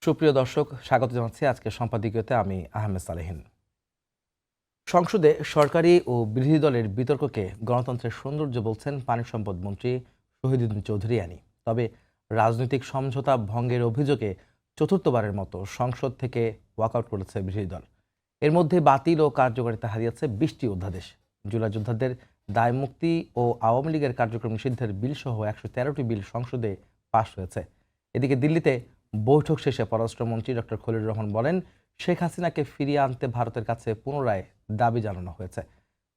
সুপ্রিয় দর্শক, স্বাগত জানাচ্ছি আজকের সম্পাদকীয়তে। আমি আহমেদ সালেহীন। সংসদে সরকারি ও বিরোধী দলের বিতর্ককে গণতন্ত্রের সৌন্দর্য বলছেন পানি সম্পদ মন্ত্রী শহীদুদ্দিন চৌধুরী আনি। তবে রাজনৈতিক সমঝোতা ভঙ্গের অভিযোগে চতুর্থবারের মতো সংসদ থেকে ওয়াকআউট করেছে বিরোধী দল। এর মধ্যে বাতিল ও কার্যকারিতা হারিয়েছে 20টি অধ্যাদেশ। জুলাই যোদ্ধাদের দায় মুক্তি ও আওয়ামী লীগের কার্যক্রম নিষিদ্ধের বিল সহ 113টি বিল সংসদে পাশ হয়েছে। এদিকে দিল্লিতে বৈঠক শেষে পররাষ্ট্রমন্ত্রী ডক্টর খলিলুর রহমান বলেন, শেখ হাসিনাকে ফিরিয়ে আনতে ভারতের কাছে পুনরায় দাবি জানানো হয়েছে।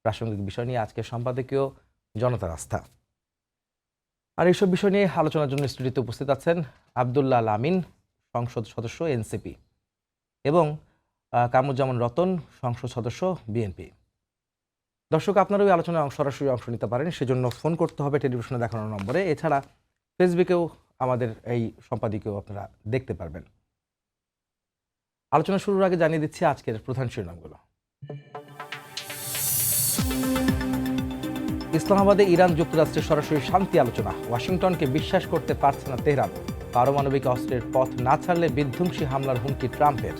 প্রাসঙ্গিক বিষয় নিয়ে আজকে সম্পাদকীয় জনতার আস্থা। আর এইসব বিষয় নিয়ে আলোচনার জন্য স্টুডিওতে উপস্থিত আছেন আব্দুল্লাহ আল আমিন, সংসদ সদস্য এনসিপি, এবং কামরুজ্জামান রতন, সংসদ সদস্য বিএনপি। দর্শক, আপনারা ওই আলোচনায় সরাসরি অংশ নিতে পারেন, সেজন্য ফোন করতে হবে টেলিভিশনে দেখানোর নম্বরে। এছাড়া ফেসবুকেও আমাদের এই সম্পাদকীয় আপনারা দেখতে পারবেন। আলোচনা শুরুর আগে জানিয়ে দিচ্ছি আজকের প্রধান শিরোনামগুলো। ইসলামাবাদে ইরান যুক্তরাষ্ট্রের সরাসরি শান্তি আলোচনা। ওয়াশিংটনকে বিশ্বাস করতে পারছে না তেহরান। পারমাণবিক অস্ত্রের পথ না ছাড়লে বিধ্বংসী হামলার হুমকি ট্রাম্পের।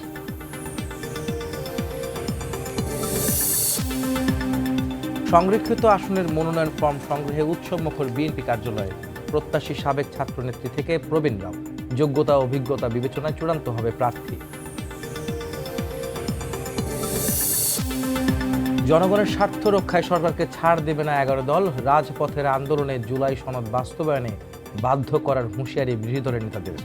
সংরক্ষিত আসনের মনোনয়ন ফর্ম সংগ্রহে উৎসবমুখর বিএনপি কার্যালয়ে। প্রত্যাশী সাবেক ছাত্রনেত্রী থেকে প্রবীণ রাও। যোগ্যতা ও অভিজ্ঞতা বিবেচনায় চূড়ান্ত হবে প্রার্থী। জনগণের স্বার্থ রক্ষায় সরকারকে ছাড় দেবে না 11 দল। রাজপথের আন্দোলনে জুলাই সনদ বাস্তবায়নে বাধ্য করার হুঁশিয়ারি বিরোধী দলের নেতাদের।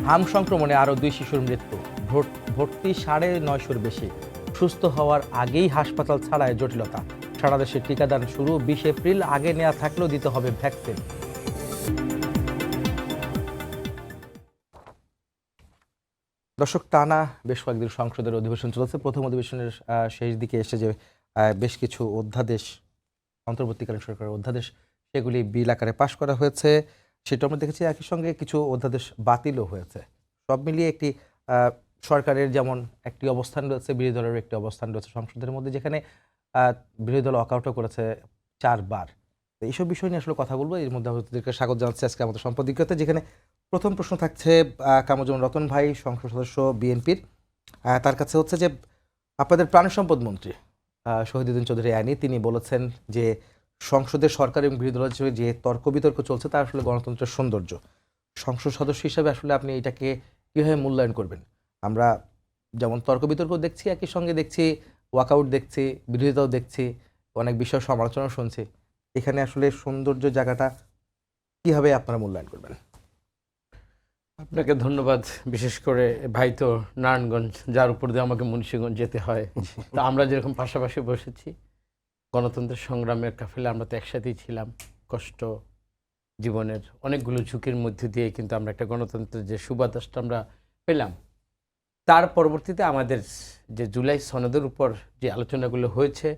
হাম সংক্রমণে আরও 2 শিশুর মৃত্যু। ভর্তি 950-র বেশি। সুস্থ হওয়ার আগেই হাসপাতাল ছাড়ায় জটিলতা। সারা দেশে টিকাদান শুরু 20 এপ্রিল। আগে নেওয়া থাকলেও দিতে হবে ভ্যাকসিন। দর্শক, টানা বেশ কয়েকদিন সংসদের অধিবেশন চলেছে। প্রথম অধিবেশনের শেষ দিকে এসে যে বেশ কিছু অধ্যাদেশ, অন্তর্বর্তীকালীন সরকারের অধ্যাদেশ, সেগুলি বিল আকারে পাশ করা হয়েছে। সেটা আমরা দেখেছি। একই সঙ্গে কিছু অধ্যাদেশ বাতিলও হয়েছে। সব মিলিয়ে একটি সরকারের যেমন একটি অবস্থান রয়েছে, বিরোধী দলের একটি অবস্থান রয়েছে সংসদের মধ্যে, যেখানে বিরোধী দল ওয়াকআউটও করেছে 4 বার। এইসব বিষয় নিয়ে আসলে কথা বলবো। এর মধ্যে আমাদেরকে স্বাগত জানাচ্ছি আজকে আমাদের সম্পাদকীয়তে, যেখানে প্রথম প্রশ্ন থাকছে কামরুজ্জামান রতন ভাই, সংসদ সদস্য বিএনপির। তার কাছে হচ্ছে যে আপনাদের প্রাণী সম্পদ মন্ত্রী শহীদুদ্দিন চৌধুরী আনি, তিনি বলেছেন যে সংসদের সরকার এবং বিরোধী দলের যে তর্ক বিতর্ক চলছে তা আসলে গণতন্ত্রের সৌন্দর্য। সংসদ সদস্য হিসেবে আসলে আপনি এটাকে কীভাবে মূল্যায়ন করবেন? আমরা যেমন তর্ক বিতর্ক দেখছি, একই সঙ্গে দেখছি ওয়াকআউট দেখছি, বিরোধিতাও দেখছি, অনেক বিষয় সমালোচনাও শুনছি। এখানে আসলে সৌন্দর্য জায়গাটা কীভাবে আপনারা মূল্যায়ন করবেন? আপনাকে ধন্যবাদ। বিশেষ করে ভাই তো নারায়ণগঞ্জ, যার উপর দিয়ে আমাকে মুন্সিগঞ্জ যেতে হয়। তা আমরা যেরকম পাশাপাশি বসেছি গণতন্ত্রের সংগ্রামের কাফেলে, আমরা তো একসাথেই ছিলাম। কষ্ট, জীবনের অনেকগুলো ঝুঁকির মধ্যে দিয়ে কিন্তু আমরা একটা গণতন্ত্রের যে সুবাতাসটা আমরা পেলাম। তার পরবর্তীতে আমাদের যে জুলাই সনদের উপর যে আলোচনাগুলো হয়েছে,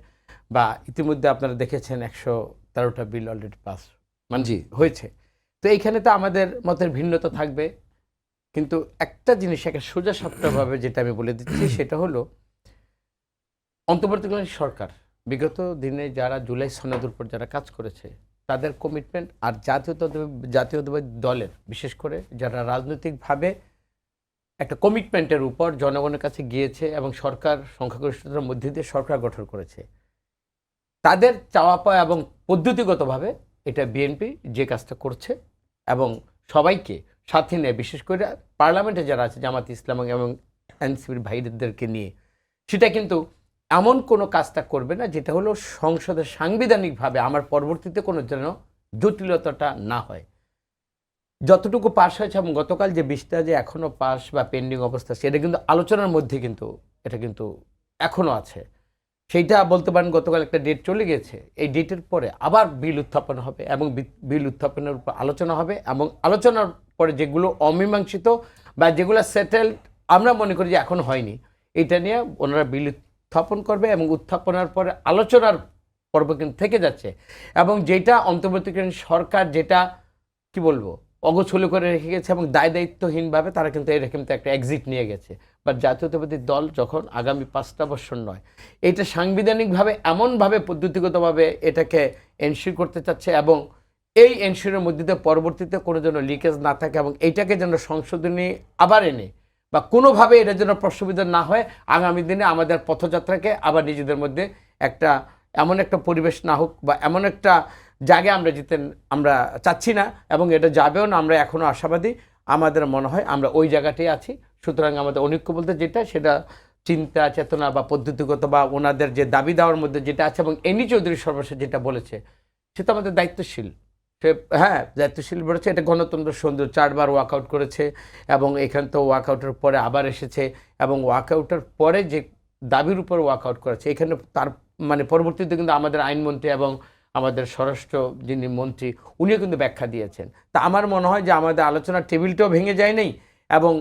বা ইতিমধ্যে আপনারা দেখেছেন 113টা বিল অলরেডি পাস হয়েছে। তো এইখানে তো আমাদের মতের ভিন্নতা থাকবে, কিন্তু একটা জিনিস একটা সোজা সাপটাভাবে যেটা আমি বলে দিচ্ছি, সেটা হলো অন্তর্বর্তীকালীন সরকার বিগত দিনে যারা জুলাই সনদের উপর যারা কাজ করেছে তাদের কমিটমেন্ট, আর জাতীয়তাবাদী দলের বিশেষ করে যারা রাজনৈতিকভাবে একটা কমিটমেন্টের উপর জনগণের কাছে গিয়েছে এবং সরকার সংখ্যাগরিষ্ঠতার মধ্যে দিয়ে সরকার গঠন করেছে, তাদের চাওয়া পাওয়া এবং পদ্ধতিগতভাবে এটা বিএনপি যে কাজটা করছে এবং সবাইকে সাথে নিয়ে, বিশেষ করে পার্লামেন্টে যারা আছে জামাত ইসলাম এবং এনসিপির ভাইদেরকে নিয়ে, সেটা কিন্তু এমন কোনো কাজটা করবে না যেটা হলো সংসদের সাংবিধানিকভাবে আমার পরবর্তীতে কোনো যেন জটিলতাটা না হয়। যতটুকু পাশ হয়েছে এবং গতকাল যে 20টা যে এখনও পাস বা পেন্ডিং অবস্থা, সেটা কিন্তু আলোচনার মধ্যে কিন্তু এটা কিন্তু এখনও আছে। সেইটা বলতে পারেন গতকাল একটা ডেট চলে গেছে, এই ডেটের পরে আবার বিল উত্থাপন হবে এবং বিল উত্থাপনের উপর আলোচনা হবে, এবং আলোচনার পরে যেগুলো অমীমাংসিত বা যেগুলো সেটেলড আমরা মনে করি যে এখন হয়নি, এটা নিয়ে ওনারা বিল উত্থাপন করবে এবং উত্থাপনের পরে আলোচনার পর্ব কিন্তু থেকে যাচ্ছে। এবং যেটা অন্তর্বর্তীকালীন সরকার যেটা কি বলবো অগোছলো করে রেখে গেছে এবং দায়িত্বহীনভাবে তারা কিন্তু এরকম একটা এক্সিট নিয়ে গেছে। বাট জাতীয়তাবাদী দল যখন আগামী 5টা বছর নয়, এটা সাংবিধানিকভাবে এমনভাবে পদ্ধতিগতভাবে এটাকে এনশিওর করতে চাচ্ছে এবং এই এনশিওরের মধ্যে দিয়ে পরবর্তীতে কোনো যেন লিকেজ না থাকে এবং এইটাকে যেন সংশোধনী আবার এনে বা কোনোভাবে এটা যেন প্রশ্নবিদ্ধ না হয়, আগামী দিনে আমাদের পথযাত্রাকে আবার নিজেদের মধ্যে একটা এমন একটা পরিবেশ না হোক বা এমন একটা জায়গায় আমরা আমরা চাচ্ছি না, এবং এটা যাবেও না। আমরা এখনও আশাবাদী, আমাদের মনে হয় আমরা ওই জায়গাতেই আছি। সুতরাং আমাদের অনৈক্য বলতে যেটা, সেটা চিন্তা চেতনা বা পদ্ধতিগত বা ওনাদের যে দাবি দেওয়ার মধ্যে যেটা আছে, এবং এনি চৌধুরী সর্বশেষ যেটা বলেছে সেটা আমাদের দায়িত্বশীল। সে দায়িত্বশীল বলেছে, এটা গণতন্ত্র সুন্দর, 4 বার ওয়াকআউট করেছে এবং এখান তো ওয়াকআউটের পরে আবার এসেছে, এবং ওয়াকআউটের পরে যে দাবির উপর ওয়াকআউট করেছে, এখানে তার মানে পরবর্তীতে কিন্তু আমাদের আইনমন্ত্রী এবং আমাদের স্বরাষ্ট্র যিনি মন্ত্রী উনিও কিন্তু ব্যাখ্যা দিয়েছেন। তা আমার মনে হয় যে আমাদের আলোচনার টেবিলটাও ভেঙে যায় নাই, এবং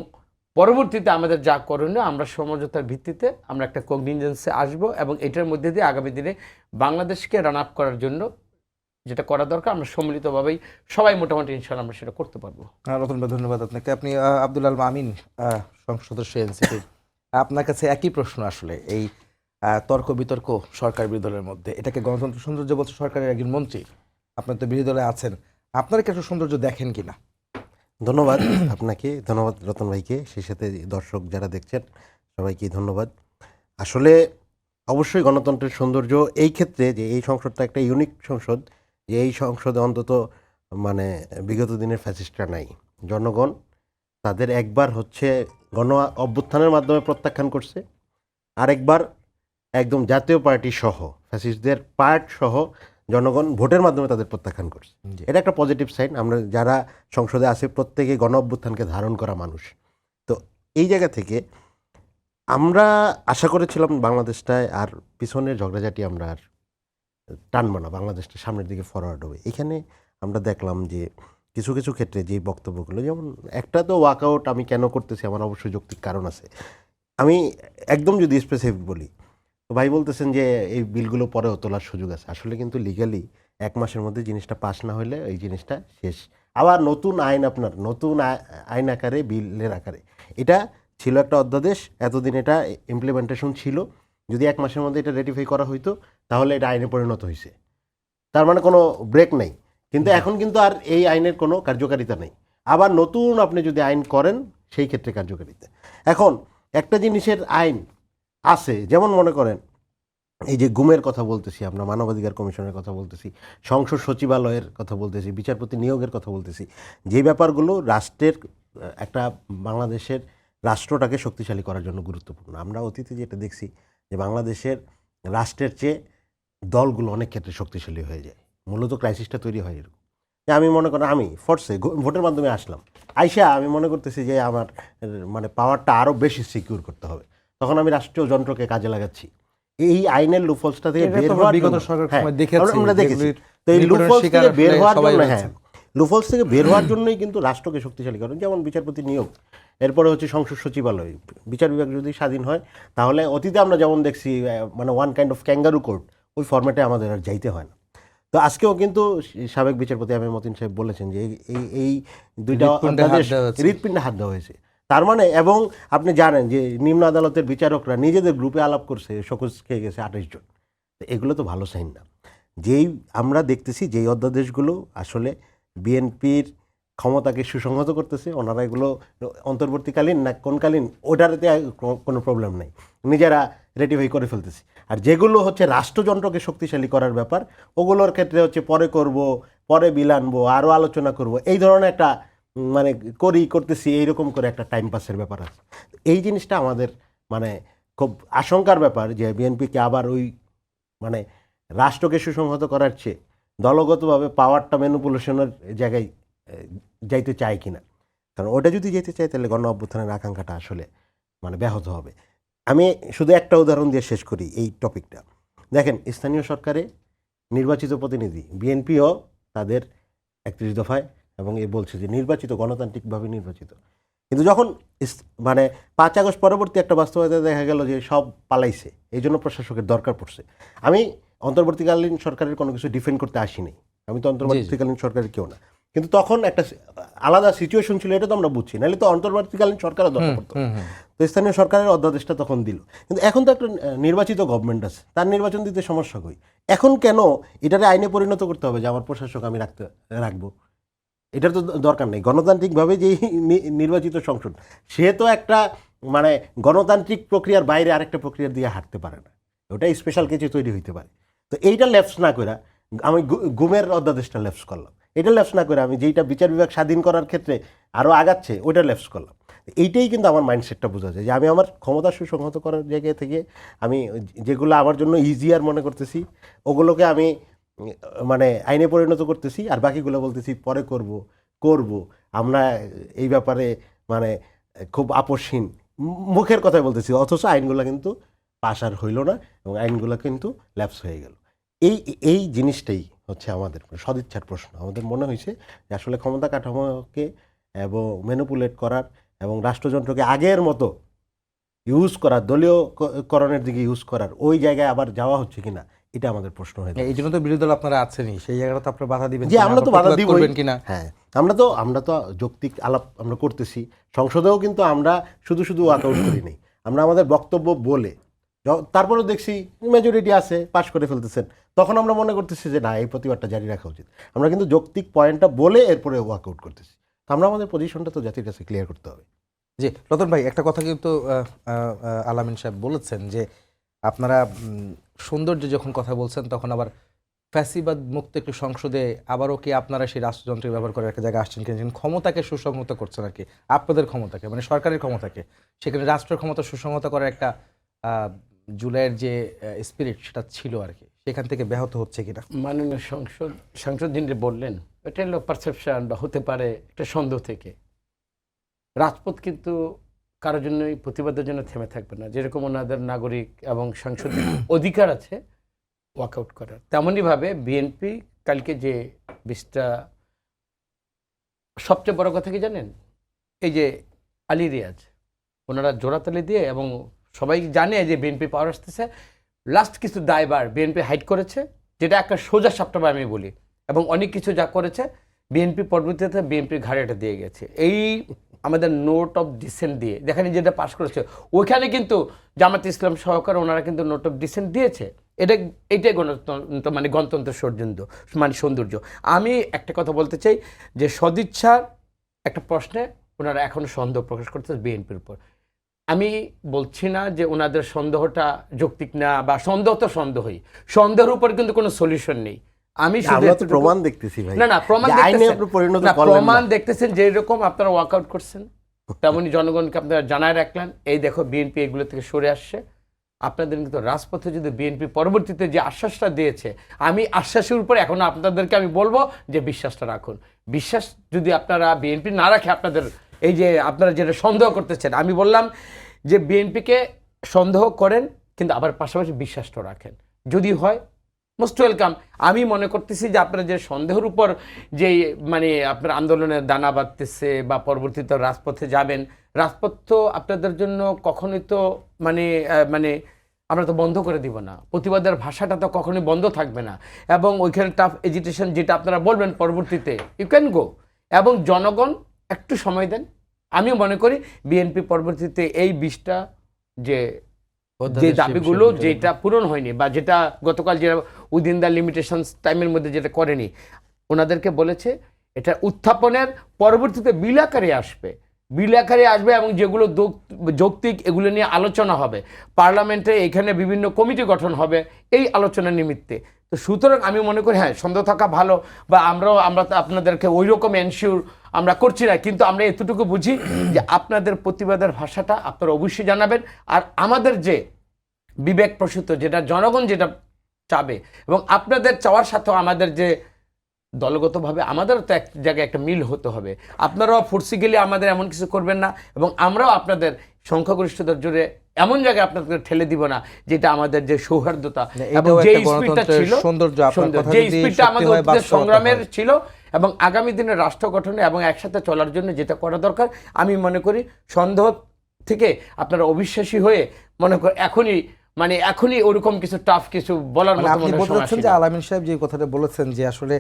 পরবর্তীতে আমাদের যা করণীয় আমরা সমঝোতার ভিত্তিতে আমরা একটা কগনিজেন্সে আসবো, এবং এটার মধ্যে দিয়ে আগামী দিনে বাংলাদেশকে রান আপ করার জন্য যেটা করা দরকার আমরা সম্মিলিতভাবেই সবাই মোটামুটি ইনশাআল্লাহ আমরা সেটা করতে পারবো। রতন ভাই, ধন্যবাদ আপনাকে। আপনি আব্দুল আল মামিন, সংসদ সদস্য এনসিপি, আপনার কাছে একই প্রশ্ন আসলে। এই তর্ক বিতর্ক সরকার বিরোধী দলের মধ্যে, এটাকে গণতন্ত্র সৌন্দর্য বলছে সরকারের একজন মন্ত্রী, আপনার তো বিরোধী দলে আছেন, আপনারা কি একটা সৌন্দর্য দেখেন কিনা? ধন্যবাদ আপনাকে, ধন্যবাদ রতন ভাইকে, সেই সাথে দর্শক যারা দেখছেন সবাইকে ধন্যবাদ। আসলে অবশ্যই গণতন্ত্রের সৌন্দর্য এই ক্ষেত্রে যে এই সংসদটা একটা ইউনিক সংসদ, যে এই সংসদে অন্তত মানে বিগত দিনের ফ্যাসিস্টরা নাই। জনগণ তাদের একবার হচ্ছে গণ অভ্যুত্থানের মাধ্যমে প্রত্যাখ্যান করছে, আরেকবার একদম জাতীয় পার্টি সহ ফ্যাসিস্টদের পার্ট সহ জনগণ ভোটের মাধ্যমে তাদের প্রত্যাখ্যান করছে। এটা একটা পজিটিভ সাইন। আমরা যারা সংসদে আছি প্রত্যেকে গণ অভ্যুত্থানকে ধারণ করা মানুষ। তো এই জায়গা থেকে আমরা আশা করেছিলাম বাংলাদেশটায় আর পিছনের ঝগড়াঝাটি আমরা আর টানবো না, বাংলাদেশটা সামনের দিকে ফরওয়ার্ড হবে। এখানে আমরা দেখলাম যে কিছু কিছু ক্ষেত্রে যে বক্তব্যগুলো, যেমন একটা তো ওয়াকআউট আমি কেন করতেছি আমার অবশ্যই যৌক্তিক কারণ আছে। আমি একদম যদি স্পেসিফিক বলি, তো ভাই বলতেছেন যে এই বিলগুলো পরেও তোলার সুযোগ আছে। আসলে কিন্তু লিগালি 1 মাসের মধ্যে জিনিসটা পাস না হলে এই জিনিসটা শেষ। আবার নতুন আইন, আপনার নতুন আইন আকারে, বিলের আকারে। এটা ছিল একটা অধ্যাদেশ, এতদিন এটা ইমপ্লিমেন্টেশন ছিল। যদি 1 মাসের মধ্যে এটা রেটিফাই করা হইতো তাহলে এটা আইনে পরিণত হয়েছে, তার মানে কোনো ব্রেক নেই। কিন্তু এখন কিন্তু আর এই আইনের কোনো কার্যকারিতা নেই। আবার নতুন আপনি যদি আইন করেন সেই ক্ষেত্রে কার্যকারিতা। এখন একটা জিনিসের আইন আছে, যেমন মনে করেন এই যে গুমের কথা বলতেছি, আমরা মানবাধিকার কমিশনের কথা বলতেছি, সংসদ সচিবালয়ের কথা বলতেছি, বিচারপতি নিয়োগের কথা বলতেছি, যে ব্যাপারগুলো রাষ্ট্রের একটা বাংলাদেশের রাষ্ট্রটাকে শক্তিশালী করার জন্য গুরুত্বপূর্ণ। আমরা অতীতে যেটা দেখছি যে বাংলাদেশের রাষ্ট্রের চেয়ে দলগুলো অনেক ক্ষেত্রে শক্তিশালী হয়ে যায়, মূলত ক্রাইসিসটা তৈরি হয় এরকম। যে আমি মনে করেন আমি ফোর্সে ভোটের মাধ্যমে আসলাম, আইসা আমি মনে করতেছি যে আমার মানে পাওয়ারটা আরও বেশি সিকিউর করতে হবে, তখন আমি রাষ্ট্রীয় যন্ত্রকে কাজে লাগাচ্ছি। এই আইনের লুফলসটা থেকে বের হওয়ার বিগত সরকার আমরা দেখেছি। তো এই লুফলস থেকে বের হওয়ার জন্য, লুফলস থেকে বের হওয়ার জন্যই কিন্তু রাষ্ট্রকে শক্তিশালী করেন। যেমন বিচারপতি নিয়োগ, এরপরে হচ্ছে সংসদ সচিবালয়, বিচার বিভাগ যদি স্বাধীন হয় তাহলে অতীতে আমরা যেমন দেখছি মানে one kind of kangaroo court, ওই ফরম্যাটে আমাদের আর যাইতে হয় না। তো আজকেও কিন্তু সাবেক বিচারপতি আমির মতিন সাহেব বলেছেন যে এই দুইটা হৃৎপিণ্ডে হাত দেওয়া হয়েছে। তার মানে, এবং আপনি জানেন যে নিম্ন আদালতের বিচারকরা নিজেদের গ্রুপে আলাপ করছে, শোকজ খেয়ে গেছে 28 জন। তো এগুলো তো ভালো সাইন না। যেই আমরা দেখতেছি যেই অধ্যাদেশগুলো আসলে বিএনপির ক্ষমতাকে সুসংহত করতেছে, ওনারা এগুলো অন্তর্বর্তীকালীন না কোনকালীন ওটাতে কোনো প্রবলেম নেই, নিজেরা রেটিফাই করে ফেলতেছি। আর যেগুলো হচ্ছে রাষ্ট্রযন্ত্রকে শক্তিশালী করার ব্যাপার, ওগুলোর ক্ষেত্রে হচ্ছে পরে করব, পরে বিল আনবো, আরও আলোচনা করব, এই ধরনের একটা মানে করতেছি এইরকম করে একটা টাইম পাসের ব্যাপার আছে। এই জিনিসটা আমাদের মানে খুব আশঙ্কার ব্যাপার যে বিএনপিকে আবার ওই মানে রাষ্ট্রকে সুসংহত করার চেয়ে দলগতভাবে পাওয়ারটা ম্যানিপুলেশনের জায়গায় যাইতে চায় কিনা। কারণ ওটা যদি যেতে চায় তাহলে গণ অভ্যুত্থানের আকাঙ্ক্ষাটা আসলে মানে ব্যাহত হবে। আমি শুধু একটা উদাহরণ দিয়ে শেষ করি এই টপিকটা। দেখেন, স্থানীয় সরকারে নির্বাচিত প্রতিনিধি, বিএনপিও তাদের 31 দফায় এবং এ বলছে যে নির্বাচিত, গণতান্ত্রিকভাবে নির্বাচিত। কিন্তু যখন মানে 5 আগস্ট পরবর্তী একটা বাস্তবতা দেখা গেল যে সব পালাইছে, এই জন্য প্রশাসকের দরকার পড়ছে। আমি অন্তর্বর্তীকালীন সরকারের কোনো কিছু ডিফেন্ড করতে আসিনি, আমি তো অন্তর্বর্তীকালীন সরকারের কেউ না, কিন্তু তখন একটা আলাদা সিচুয়েশন ছিল, এটা তো আমরা বুঝছি, নাহলে তো অন্তর্বর্তীকালীন সরকারও দরকার পড়তো। তো তো স্থানীয় সরকারের অধ্যাদেশটা তখন দিল, কিন্তু এখন তো একটা নির্বাচিত গভর্নমেন্ট আছে, তার নির্বাচন দিতে সমস্যা কই? এখন কেন এটারে আইনে পরিণত করতে হবে যে আমার প্রশাসক আমি রাখবো? এটার তো দরকার নেই। গণতান্ত্রিকভাবে যেই নির্বাচিত সংসদ, সে তো একটা মানে গণতান্ত্রিক প্রক্রিয়ার বাইরে আরেকটা প্রক্রিয়া দিয়ে হাঁটতে পারে না, ওটা স্পেশাল কিছু তৈরি হইতে পারে। তো এইটা ল্যাপস না করে আমি গুমের অধ্যাদেশটা ল্যাপস করলাম, এটা ল্যাপস না করে আমি যেইটা বিচার বিভাগ স্বাধীন করার ক্ষেত্রে আরও আগাচ্ছে ওইটা ল্যাপস করলাম। এইটাই কিন্তু আমার মাইন্ডসেটটা বোঝা যায় যে আমি আমার ক্ষমতা সুসংহত করার জায়গা থেকে আমি যেগুলো আমার জন্য ইজিয়ার মনে করতেছি ওগুলোকে আমি মানে আইনে পরিণত করতেছি, আর বাকিগুলো বলতেছি পরে করব আমরা এই ব্যাপারে মানে খুব আপসহীন মুখের কথাই বলতেছি, অথচ আইনগুলো কিন্তু পাশ আর হইল না এবং আইনগুলো কিন্তু ল্যাপস হয়ে গেল। এই জিনিসটাই হচ্ছে আমাদের সদিচ্ছার প্রশ্ন। আমাদের মনে হয়েছে যে আসলে ক্ষমতা কাঠামোকে এবং ম্যানিপুলেট করার এবং রাষ্ট্রযন্ত্রকে আগের মতো ইউজ করার, দলীয়করণের দিকে ইউজ করার ওই জায়গায় আবার যাওয়া হচ্ছে কিনা, এটা আমাদের প্রশ্ন হয়ে যায়। এই জন্য তো বিরোধী দল আপনারা আছেনই, সেই জায়গাটা তো আপনারা বাধা দিবেন যে আমরা তো বাধা দিব কিনা? হ্যাঁ, আমরা তো যৌক্তিক আলাপ আমরা করতেছি সংসদেও, কিন্তু আমরা শুধু ওয়াকআউট করি নাই, আমরা আমাদের বক্তব্য বলে তারপরেও দেখছি মেজরিটি আছে, পাশ করে ফেলতেছেন, তখন আমরা মনে করতেছি যে না, এই প্রতিবাদটা জারি রাখা উচিত। আমরা কিন্তু যৌক্তিক পয়েন্টটা বলে এরপরে ওয়াকআউট করতেছি। তো আমরা আমাদের পজিশনটা তো জাতির কাছে ক্লিয়ার করতে হবে। জি রতন ভাই, একটা কথা কিন্তু আলামিন সাহেব বলেছেন যে আপনারা সৌন্দর্য যখন কথা বলছেন তখন আবার ফ্যাসিবাদ মুক্ত একটি সংসদে আবারও কি আপনারা সেই রাষ্ট্রযন্ত্র ব্যবহার করার একটা জায়গায় আসছেন কিনা, ক্ষমতাকে সুসংহত করছেন আর কি, আপনাদের ক্ষমতাকে মানে সরকারের ক্ষমতাকে, সেখানে রাষ্ট্রের ক্ষমতা সুসংহত করার একটা জুলাইয়ের যে স্পিরিট সেটা ছিল আর কি, সেখান থেকে ব্যাহত হচ্ছে কিনা? মাননীয় সংসদ যিনি বললেন, এটা হলো পারসেপশন বা হতে পারে একটা সন্দেহ থেকে। রাজপথ কিন্তু কারোর জন্যই প্রতিবাদের জন্য থেমে থাকবে না। যেরকম ওনাদের নাগরিক এবং সাংসদিক অধিকার আছে ওয়াকআউট করার, তেমনইভাবে বিএনপি কালকে যে 20টা, সবচেয়ে বড় কথা কি জানেন, এই যে আলী রিয়াজ ওনারা জোড়াতালি দিয়ে, এবং সবাই জানে যে বিএনপি পাওয়ার আসতেছে, লাস্ট কিছু দায়বার বিএনপি হাইড করেছে, যেটা একটা সোজা সাপটা আমি বলি, এবং অনেক কিছু যা করেছে বিএনপি পরবর্তীতে বিএনপির ঘাড়ে এটা দিয়ে গেছে। এই আমাদের নোট অফ ডিসেন্ট দিয়ে দেখেন যেটা পাশ করেছে, ওইখানে কিন্তু জামাত ইসলাম সহকারে ওনারা কিন্তু নোট অফ ডিসেন্ট দিয়েছে। এইটাই গণতন্ত্র মানে গণতন্ত্রের সৌন্দর্য। আমি একটা কথা বলতে চাই যে সদিচ্ছার একটা প্রশ্নে ওনারা এখনো সন্দেহ প্রকাশ করতেছে বিএনপির উপর। আমি বলছি না যে ওনাদের সন্দেহটা যৌক্তিক না, বা সন্দেহ তো সন্দেহই, সন্দেহের উপর কিন্তু কোনো সলিউশন নেই। আমি শুধু প্রমাণ দেখতেছি ভাই, না প্রমাণ দেখতেছেন, যেরকম আপনারা ওয়াকআউট করছেন তেমনি জনগণকে আপনারা জানায় রাখলেন, এই দেখো বিএনপি এগুলো থেকে সরে আসছে। আপনাদের কিন্তু রাজপথে যদি বিএনপি পরবর্তীতে যে আশ্বাসটা দিয়েছে, আমি আশ্বাসের উপর এখন আপনাদেরকে আমি বলবো যে বিশ্বাসটা রাখুন। বিশ্বাস যদি আপনারা বিএনপি না রাখে, আপনাদের এই যে আপনারা যেটা সন্দেহ করতেছেন, আমি বললাম যে বিএনপিকে সন্দেহ করেন কিন্তু আবার পাশাপাশি বিশ্বাসটা রাখেন, যদি হয় মোস্ট ওয়েলকাম। আমি মনে করতেছি যে আপনারা যে সন্দেহের উপর যে মানে আপনার আন্দোলনের দানা বাঁধতেছে বা পরবর্তীতে রাজপথে যাবেন, রাজপথ তো আপনাদের জন্য কখনোই তো মানে আমরা তো বন্ধ করে দিব না, প্রতিবাদের ভাষাটা তো কখনোই বন্ধ থাকবে না, এবং ওইখানে টাফ এজিটেশন যেটা আপনারা বলবেন পরবর্তীতে ইউ ক্যান গো, এবং জনগণ একটু সময় দেন। আমিও মনে করি বিএনপি পরবর্তীতে এই 20টা যে দাবিগুলো যেটা পূরণ হয়নি, বা যেটা গতকাল যেটা উইদিন দ্য লিমিটেশনস টাইমের মধ্যে যেটা করেনি, ওনাদেরকে বলেছে এটা উত্থাপনের পরবর্তীতে বিল আকারে আসবে, এবং যেগুলো যৌক্তিক এগুলো নিয়ে আলোচনা হবে পার্লামেন্টে, এখানে বিভিন্ন কমিটি গঠন হবে এই আলোচনা নিমিত্তে। তো সুতরাং আমি মনে করি হ্যাঁ, সন্দেহ থাকা ভালো, বা আমরা তো আপনাদেরকে ওই রকম এনশিওর আমরা করছি না, কিন্তু আমরা এতটুকু বুঝি যে আপনাদের প্রতিবাদের ভাষাটা আপনারা অবশ্যই জানাবেন, আর আমাদের যে বিবেক প্রসূত যেটা জনগণ যেটা চাবে, এবং আপনাদের চাওয়ার সাথেও আমাদের যে দলগতভাবে আমাদেরও তো এক জায়গায় একটা মিল হতে হবে। আপনারাও ফোর্সি গেলে আমাদের এমন কিছু করবেন না, এবং আমরাও আপনাদের সংখ্যাগরিষ্ঠতার জোরে এমন জায়গায় আপনাদের ঠেলে দিব না যেটা আমাদের যে সৌহার্দ্যতা এবং যে স্পিরিটটা ছিল, যে স্পিরিটটা আমাদের সংগ্রামের ছিল, এবং আগামী দিনে রাষ্ট্র গঠনে এবং একসাথে চলার জন্য যেটা করা দরকার, আমি মনে করি সন্দেহ থেকে আপনারা অবিশ্বাসী হয়ে মনে করেন এখনই ওরকম কিছু টাফ কিছু বলার মতো আপনি বলতে চাচ্ছেন যে আলামিন সাহেব যে কথাটা বলেছেন যে আসলে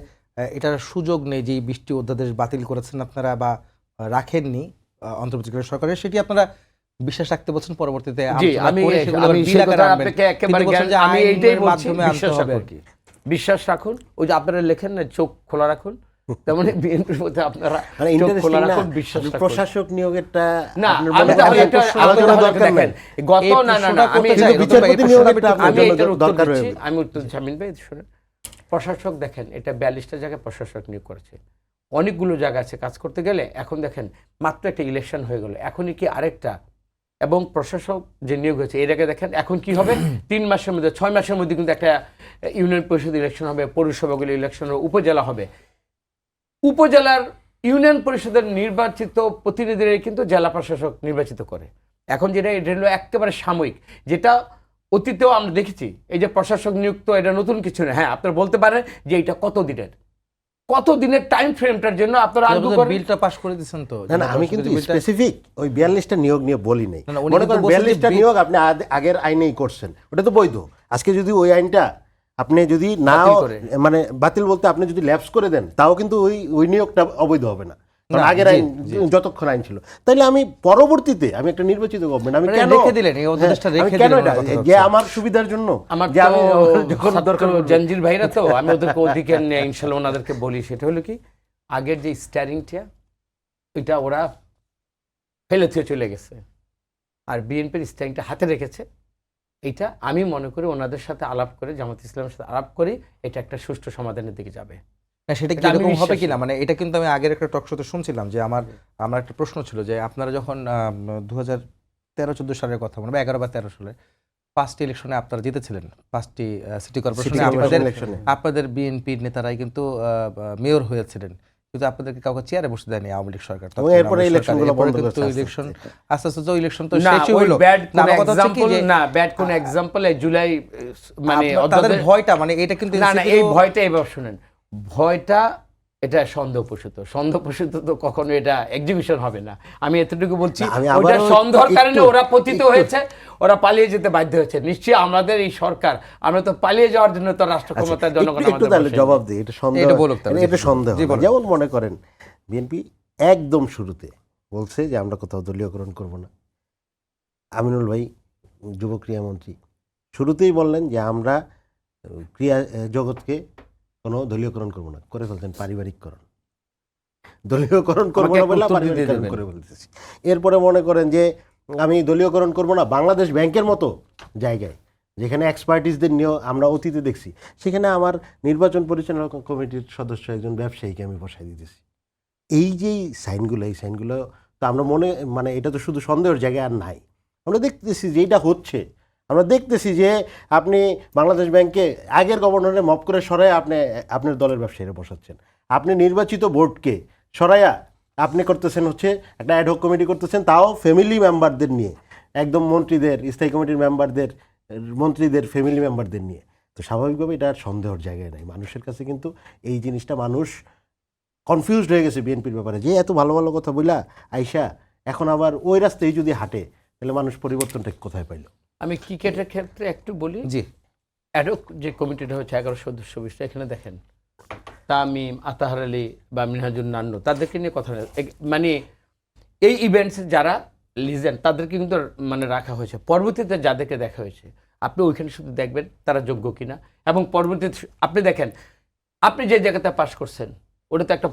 এটার সুযোগ নেই, যে 20টি অধ্যাদেশ বাতিল করেছেন আপনারা বা রাখেননি অন্তর্বর্তীকালীন সরকারের, সেটি আপনারা বিশ্বাস রাখতে বলছেন পরবর্তীতে জি, আলোচনা আমি করে সেগুলো আমি বিল সেই আকারে কথা আনবেন। আপনাকে কিন্তু একেবারে বলছেন যে আমি এইটাই আইনের বলছি, মাধ্যমে আনতে বিশ্বাস হবে আর রাখুন। কি। বিশ্বাস রাখুন, ওই যে আপনারা লেখেন না চোখ খোলা রাখুন, তেমন বিএনপির মধ্যে আপনারা মানে চোখ ইন্টারেস্টিং খোলা না, রাখুন, বিশ্বাস আপনি রাখুন। প্রশাসক নিয়োগেরটা না, আপনার আমি মনে- তাহলে আমি একটা আলোচনা আলাদা দরকার দেখেন, নাই। গত এই না প্রশ্নটা আমি করতে চাই, কিন্তু বিচারপতি বিচারপতি নিয়োগের নিয়োগেরটা আপনার আমি জন্য এটার উত্তর দরকার দিচ্ছি, হয়ে আমি উত্তর দিচ্ছি, আমিন ভাই শুনেন। প্রশাসক দেখেন, এটা 42টা জায়গায় প্রশাসক নিয়োগ করেছে, অনেকগুলো জায়গা আছে কাজ করতে গেলে। এখন দেখেন মাত্র একটা ইলেকশন হয়ে গেল, এখনই কি আরেকটা, এবং প্রশাসক যে নিয়োগ হয়েছে এর আগে দেখেন এখন কি হবে, 3 মাসের মধ্যে 6 মাসের মধ্যে কিন্তু একটা ইউনিয়ন পরিষদ ইলেকশন হবে, পৌরসভাগুলো ইলেকশন হবে, উপজেলা হবে। উপজেলার ইউনিয়ন পরিষদের নির্বাচিত প্রতিনিধিরা কিন্তু জেলা প্রশাসক নির্বাচিত করে। এখন যেটা এটা হলো একেবারে সাময়িক, যেটা অতীতেও আমরা দেখেছি। এই যে প্রশাসক নিযুক্ত, এটা নতুন কিছু না। হ্যাঁ, আপনারা বলতে পারেন যে এটা কত দিনের টাইম ফ্রেমটার জন্য আপনারা আর্গু আপনি তো করেন। বিলটা পাস করে দিয়েছেন তো। না না, আমি কিন্তু বিলটা- স্পেসিফিক ওই 42টা নিয়োগ নিয়ে বলি নাই। না, না, উনি মনে কিন্তু করেন বলছেন যে 42টা নিয়োগ আপনি আগের আইনেই করছেন, ওটা তো বৈধ। আজকে যদি ওই আইনটা আপনি যদি না বাতিল করে। মানে বাতিল বলতে আপনি যদি ল্যাপস করে দেন, তাও কিন্তু ওই নিয়োগটা অবৈধ হবে না, কারণ না, আগের জি, আইন জি। যতক্ষণ আইন ছিল। তাইলে আমি পরবর্তীতে আমি একটা নির্বাচিত গভর্নমেন্ট, আমি মানে কেন রেখে দিলেন, এই অধ্যাদেশটা হ্যাঁ, আমি রেখে কেন দিলেন, এটা আমার কথা যে হচ্ছে। আমার সুবিধার জন্য, আমার যে আমি যখন ছাত্র দরকার পড়বে- জঞ্জির ভাইরা তো আমি ওদেরকে অধিকার নিয়ে ইনশাল্লাহ ওনাদেরকে বলি, সেটা হলো কি, আগের যে স্টারিংটা ওইটা ওরা ফেলে দিয়ে চলে গেছে, আর বিএনপির স্টারিংটা হাতে রেখেছে। এইটা আমি মনে করি ওনাদের সাথে আলাপ করে, জামাত ইসলামের সাথে আলাপ করে এটা একটা সুষ্ঠু সমাধানের দিকে যাবে। না, সেটা কি এটা আমি এরকম হবে বিশ্বাসী। কিনা, মানে এটা কিন্তু আমি আগের একটা টক শোতে শুনছিলাম যে আমার একটা প্রশ্ন ছিল যে আপনারা যখন 2013-14 সালের কথা মনে হয়, 11 বা 13 সালে 5টি ইলেকশনে আপনারা জিতেছিলেন, 5টি সিটি কর্পোরেশনে আপনাদের বিএনপির নেতারাই কিন্তু মেয়র হয়েছিলেন, কিন্তু আপনাদেরকে কাউকে চেয়ারে বসতে দেয়নি আওয়ামী লীগ সরকার। এবং এরপরে ইলেকশনগুলো বন্ধ করেছে আস্তে ইলেকশন আস্তে। আস্তে আস্তে ইলেকশন তো না, শেষই ওই হলো। ব্যাড না, কোন আমার কথা হচ্ছে কি এক্সাম্পল যে না, ব্যাড কোন এক্সাম্পল জুলাই মানে তাদের অধ্যাদেশ- ভয়টা, মানে এটা কিন্তু না না, NCP এই ও- ভয়টা এবার শুনেন, ভয়টা এটা সন্দেহপ্রসূত তো কখনো এটা এক্সিবিশন হবে না। আমি এতটুকু বলছি, না, আমি ওটা আবারও সন্দেহের কারণে একটু- ওরা পতিত হয়েছে, ওরা পালিয়ে যেতে বাধ্য হয়েছে। নিশ্চয়ই আমাদের এই সরকার, আমরা তো পালিয়ে যাওয়ার জন্য তো রাষ্ট্র ক্ষমতার জনগণ একটু আমাদের তাহলে বসায়নি। জবাব দিই, এটা সন্দেহ, এটা বলুক তাহলে, এটা জি, সন্দেহ জি, না। বলুন। যেমন মনে করেন বিএনপি একদম শুরুতে বলছে যে আমরা কোথাও দলীয়করণ করব না। আমিনুল ভাই যুব ক্রীড়া মন্ত্রী শুরুতেই বললেন যে আমরা ক্রীড়া জগৎকে কোনো দলীয়করণ করব না, করে ফেলতেন পারিবারিককরণ। দলীয়করণ করবো আমাকে না বলে উত্তর দিয়ে পারিবারিককরণ দেবেন। করে ফেলতেছি। এরপরে মনে করেন যে আমি দলীয়করণ করব না, বাংলাদেশ ব্যাংকের মতো জায়গায় যেখানে এক্সপার্টিসদের নিয়েও আমরা অতীতে দেখছি, সেখানে আমার নির্বাচন পরিচালনা কমিটির সদস্য একজন ব্যবসায়ীকে আমি বসাই দিতেছি। এই যে এই সাইনগুলো তো আমরা মানে এটা তো শুধু সন্দেহের জায়গায় আর নাই। আমরা দেখতেছি যে এটা হচ্ছে, আমরা দেখতেছি যে আপনি বাংলাদেশ ব্যাংকে আগের গভর্নরে মপ করে সরাইয়া আপনার দলের ব্যবসায়ীরা বসাচ্ছেন। আপনি নির্বাচিত বোর্ডকে সরাইয়া আপনি করতেছেন হচ্ছে একটা অ্যাডহক কমিটি করতেছেন, তাও ফ্যামিলি মেম্বারদের নিয়ে, একদম মন্ত্রীদের, স্থায়ী কমিটির মেম্বারদের, মন্ত্রীদের ফ্যামিলি মেম্বারদের নিয়ে। তো স্বাভাবিকভাবে এটা আর সন্দেহের জায়গায় নাই। মানুষের কাছে কিন্তু এই জিনিসটা, মানুষ কনফিউজড হয়ে গেছে বিএনপির ব্যাপারে, যে এত ভালো ভালো কথা বইলা আইসা এখন আবার ওই রাস্তায় যদি হাঁটে, তাহলে মানুষ পরিবর্তনটা কোথায় পাইল? আমি ক্রিকেটের ক্ষেত্রে একটু বলি, জি, অ্যাডক যে কমিটিটা হচ্ছে 11 সদস্য বিশিষ্ট, এখানে দেখেন তামিম, আতাহার আলী বা মিনহাজুল নান্নু, তাদেরকে নিয়ে কথা নেই। মানে এই ইভেন্টসে যারা লিজেন্ড তাদেরকে কিন্তু মানে রাখা হয়েছে। পরবর্তীতে যাদেরকে দেখা হয়েছে, আপনি ওইখানে শুধু দেখবেন তারা যোগ্য কিনা, এবং পরবর্তীতে আপনি দেখেন আপনি যে জায়গাতে পাস করছেন ওটা তো একটা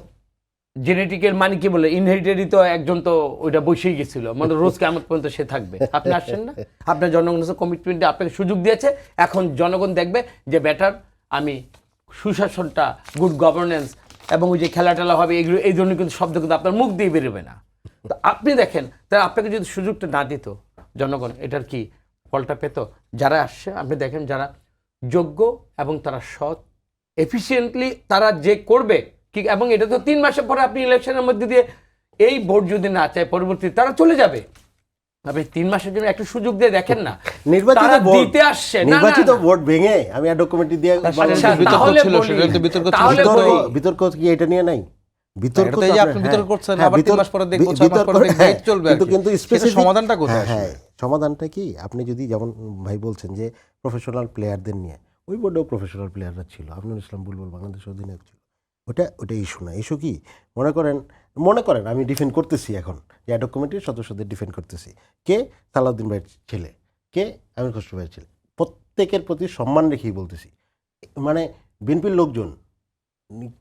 জেনেটিক্যাল, মানে কি বলে, ইনহেরিটেডই তো একজন তো ওইটা বসেই গেছিল, মানে রোজ কেমন পর্যন্ত সে থাকবে। আপনি আসছেন না, আপনার জনগণের কমিটমেন্টে আপনাকে সুযোগ দিয়েছে, এখন জনগণ দেখবে যে বেটার আমি সুশাসনটা, গুড গভর্নেন্স এবং ওই যে খেলা টেলা হবে, এগুলো এই ধরনের কিন্তু শব্দ কিন্তু আপনার মুখ দিয়ে বেরোবে না। তো আপনি দেখেন, তাই আপনাকে যদি সুযোগটা না দিত জনগণ, এটার কি ফলটা পেত? যারা আসছে আপনি দেখেন, যারা যোগ্য এবং তারা সৎ, এফিসিয়েন্টলি তারা যে করবে কি, এবং এটা তো 3 মাসের পরে আপনি ইলেকশনের মধ্যে দিয়ে এই ভোট যদি না চায়, পরবর্তী তারা চলে যাবে। আপনি 3 মাসের জন্য একটু সুযোগ দিয়ে দেখেন না, নির্বাচিত তারা ভোট দিতে আসছে। না, না, নির্বাচিত না। ভোট ভেঙে আমি অ্যাডহক কমিটি দিয়ে আচ্ছা, বিতর্ক তাহলে ছিল, বলি, সেটা তো বিতর্ক ছিল। তাহলে বলি, বিতর্ক কি এটা নিয়ে নাই? বিতর্ক এটা তো এই যে আপনি বিতর্ক করছেন, আবার 3 মাস পরে দেখবো, 6 মাস পরে দেখবো, এই চলবে আর কি। কিন্তু সেটা স্পেসিফিক সমাধানটা কোথায় আসলে? হ্যাঁ, সমাধানটা কি, আপনি যদি যেমন ভাই বলছেন যে প্রফেশনাল প্লেয়ারদের নিয়ে, ওই বোর্ডেও প্রফেশনাল প্লেয়াররা ছিল। আমিনুল ইসলাম বুলবুল বাংলাদেশ অধিনায়ক ছিল, ওটা ইস্যু না। ইস্যু কি মনে করেন আমি ডিফেন্ড করতেছি এখন, যে অ্যাডহক কমিটির সদস্যদের ডিফেন্ড করতেছি। কে? সালাউদ্দিন ভাইয়ের ছেলে, কে? আমির খসরু ভাইয়ের ছেলে। প্রত্যেকের প্রতি সম্মান রেখেই বলতেছি। মানে বিএনপির লোকজন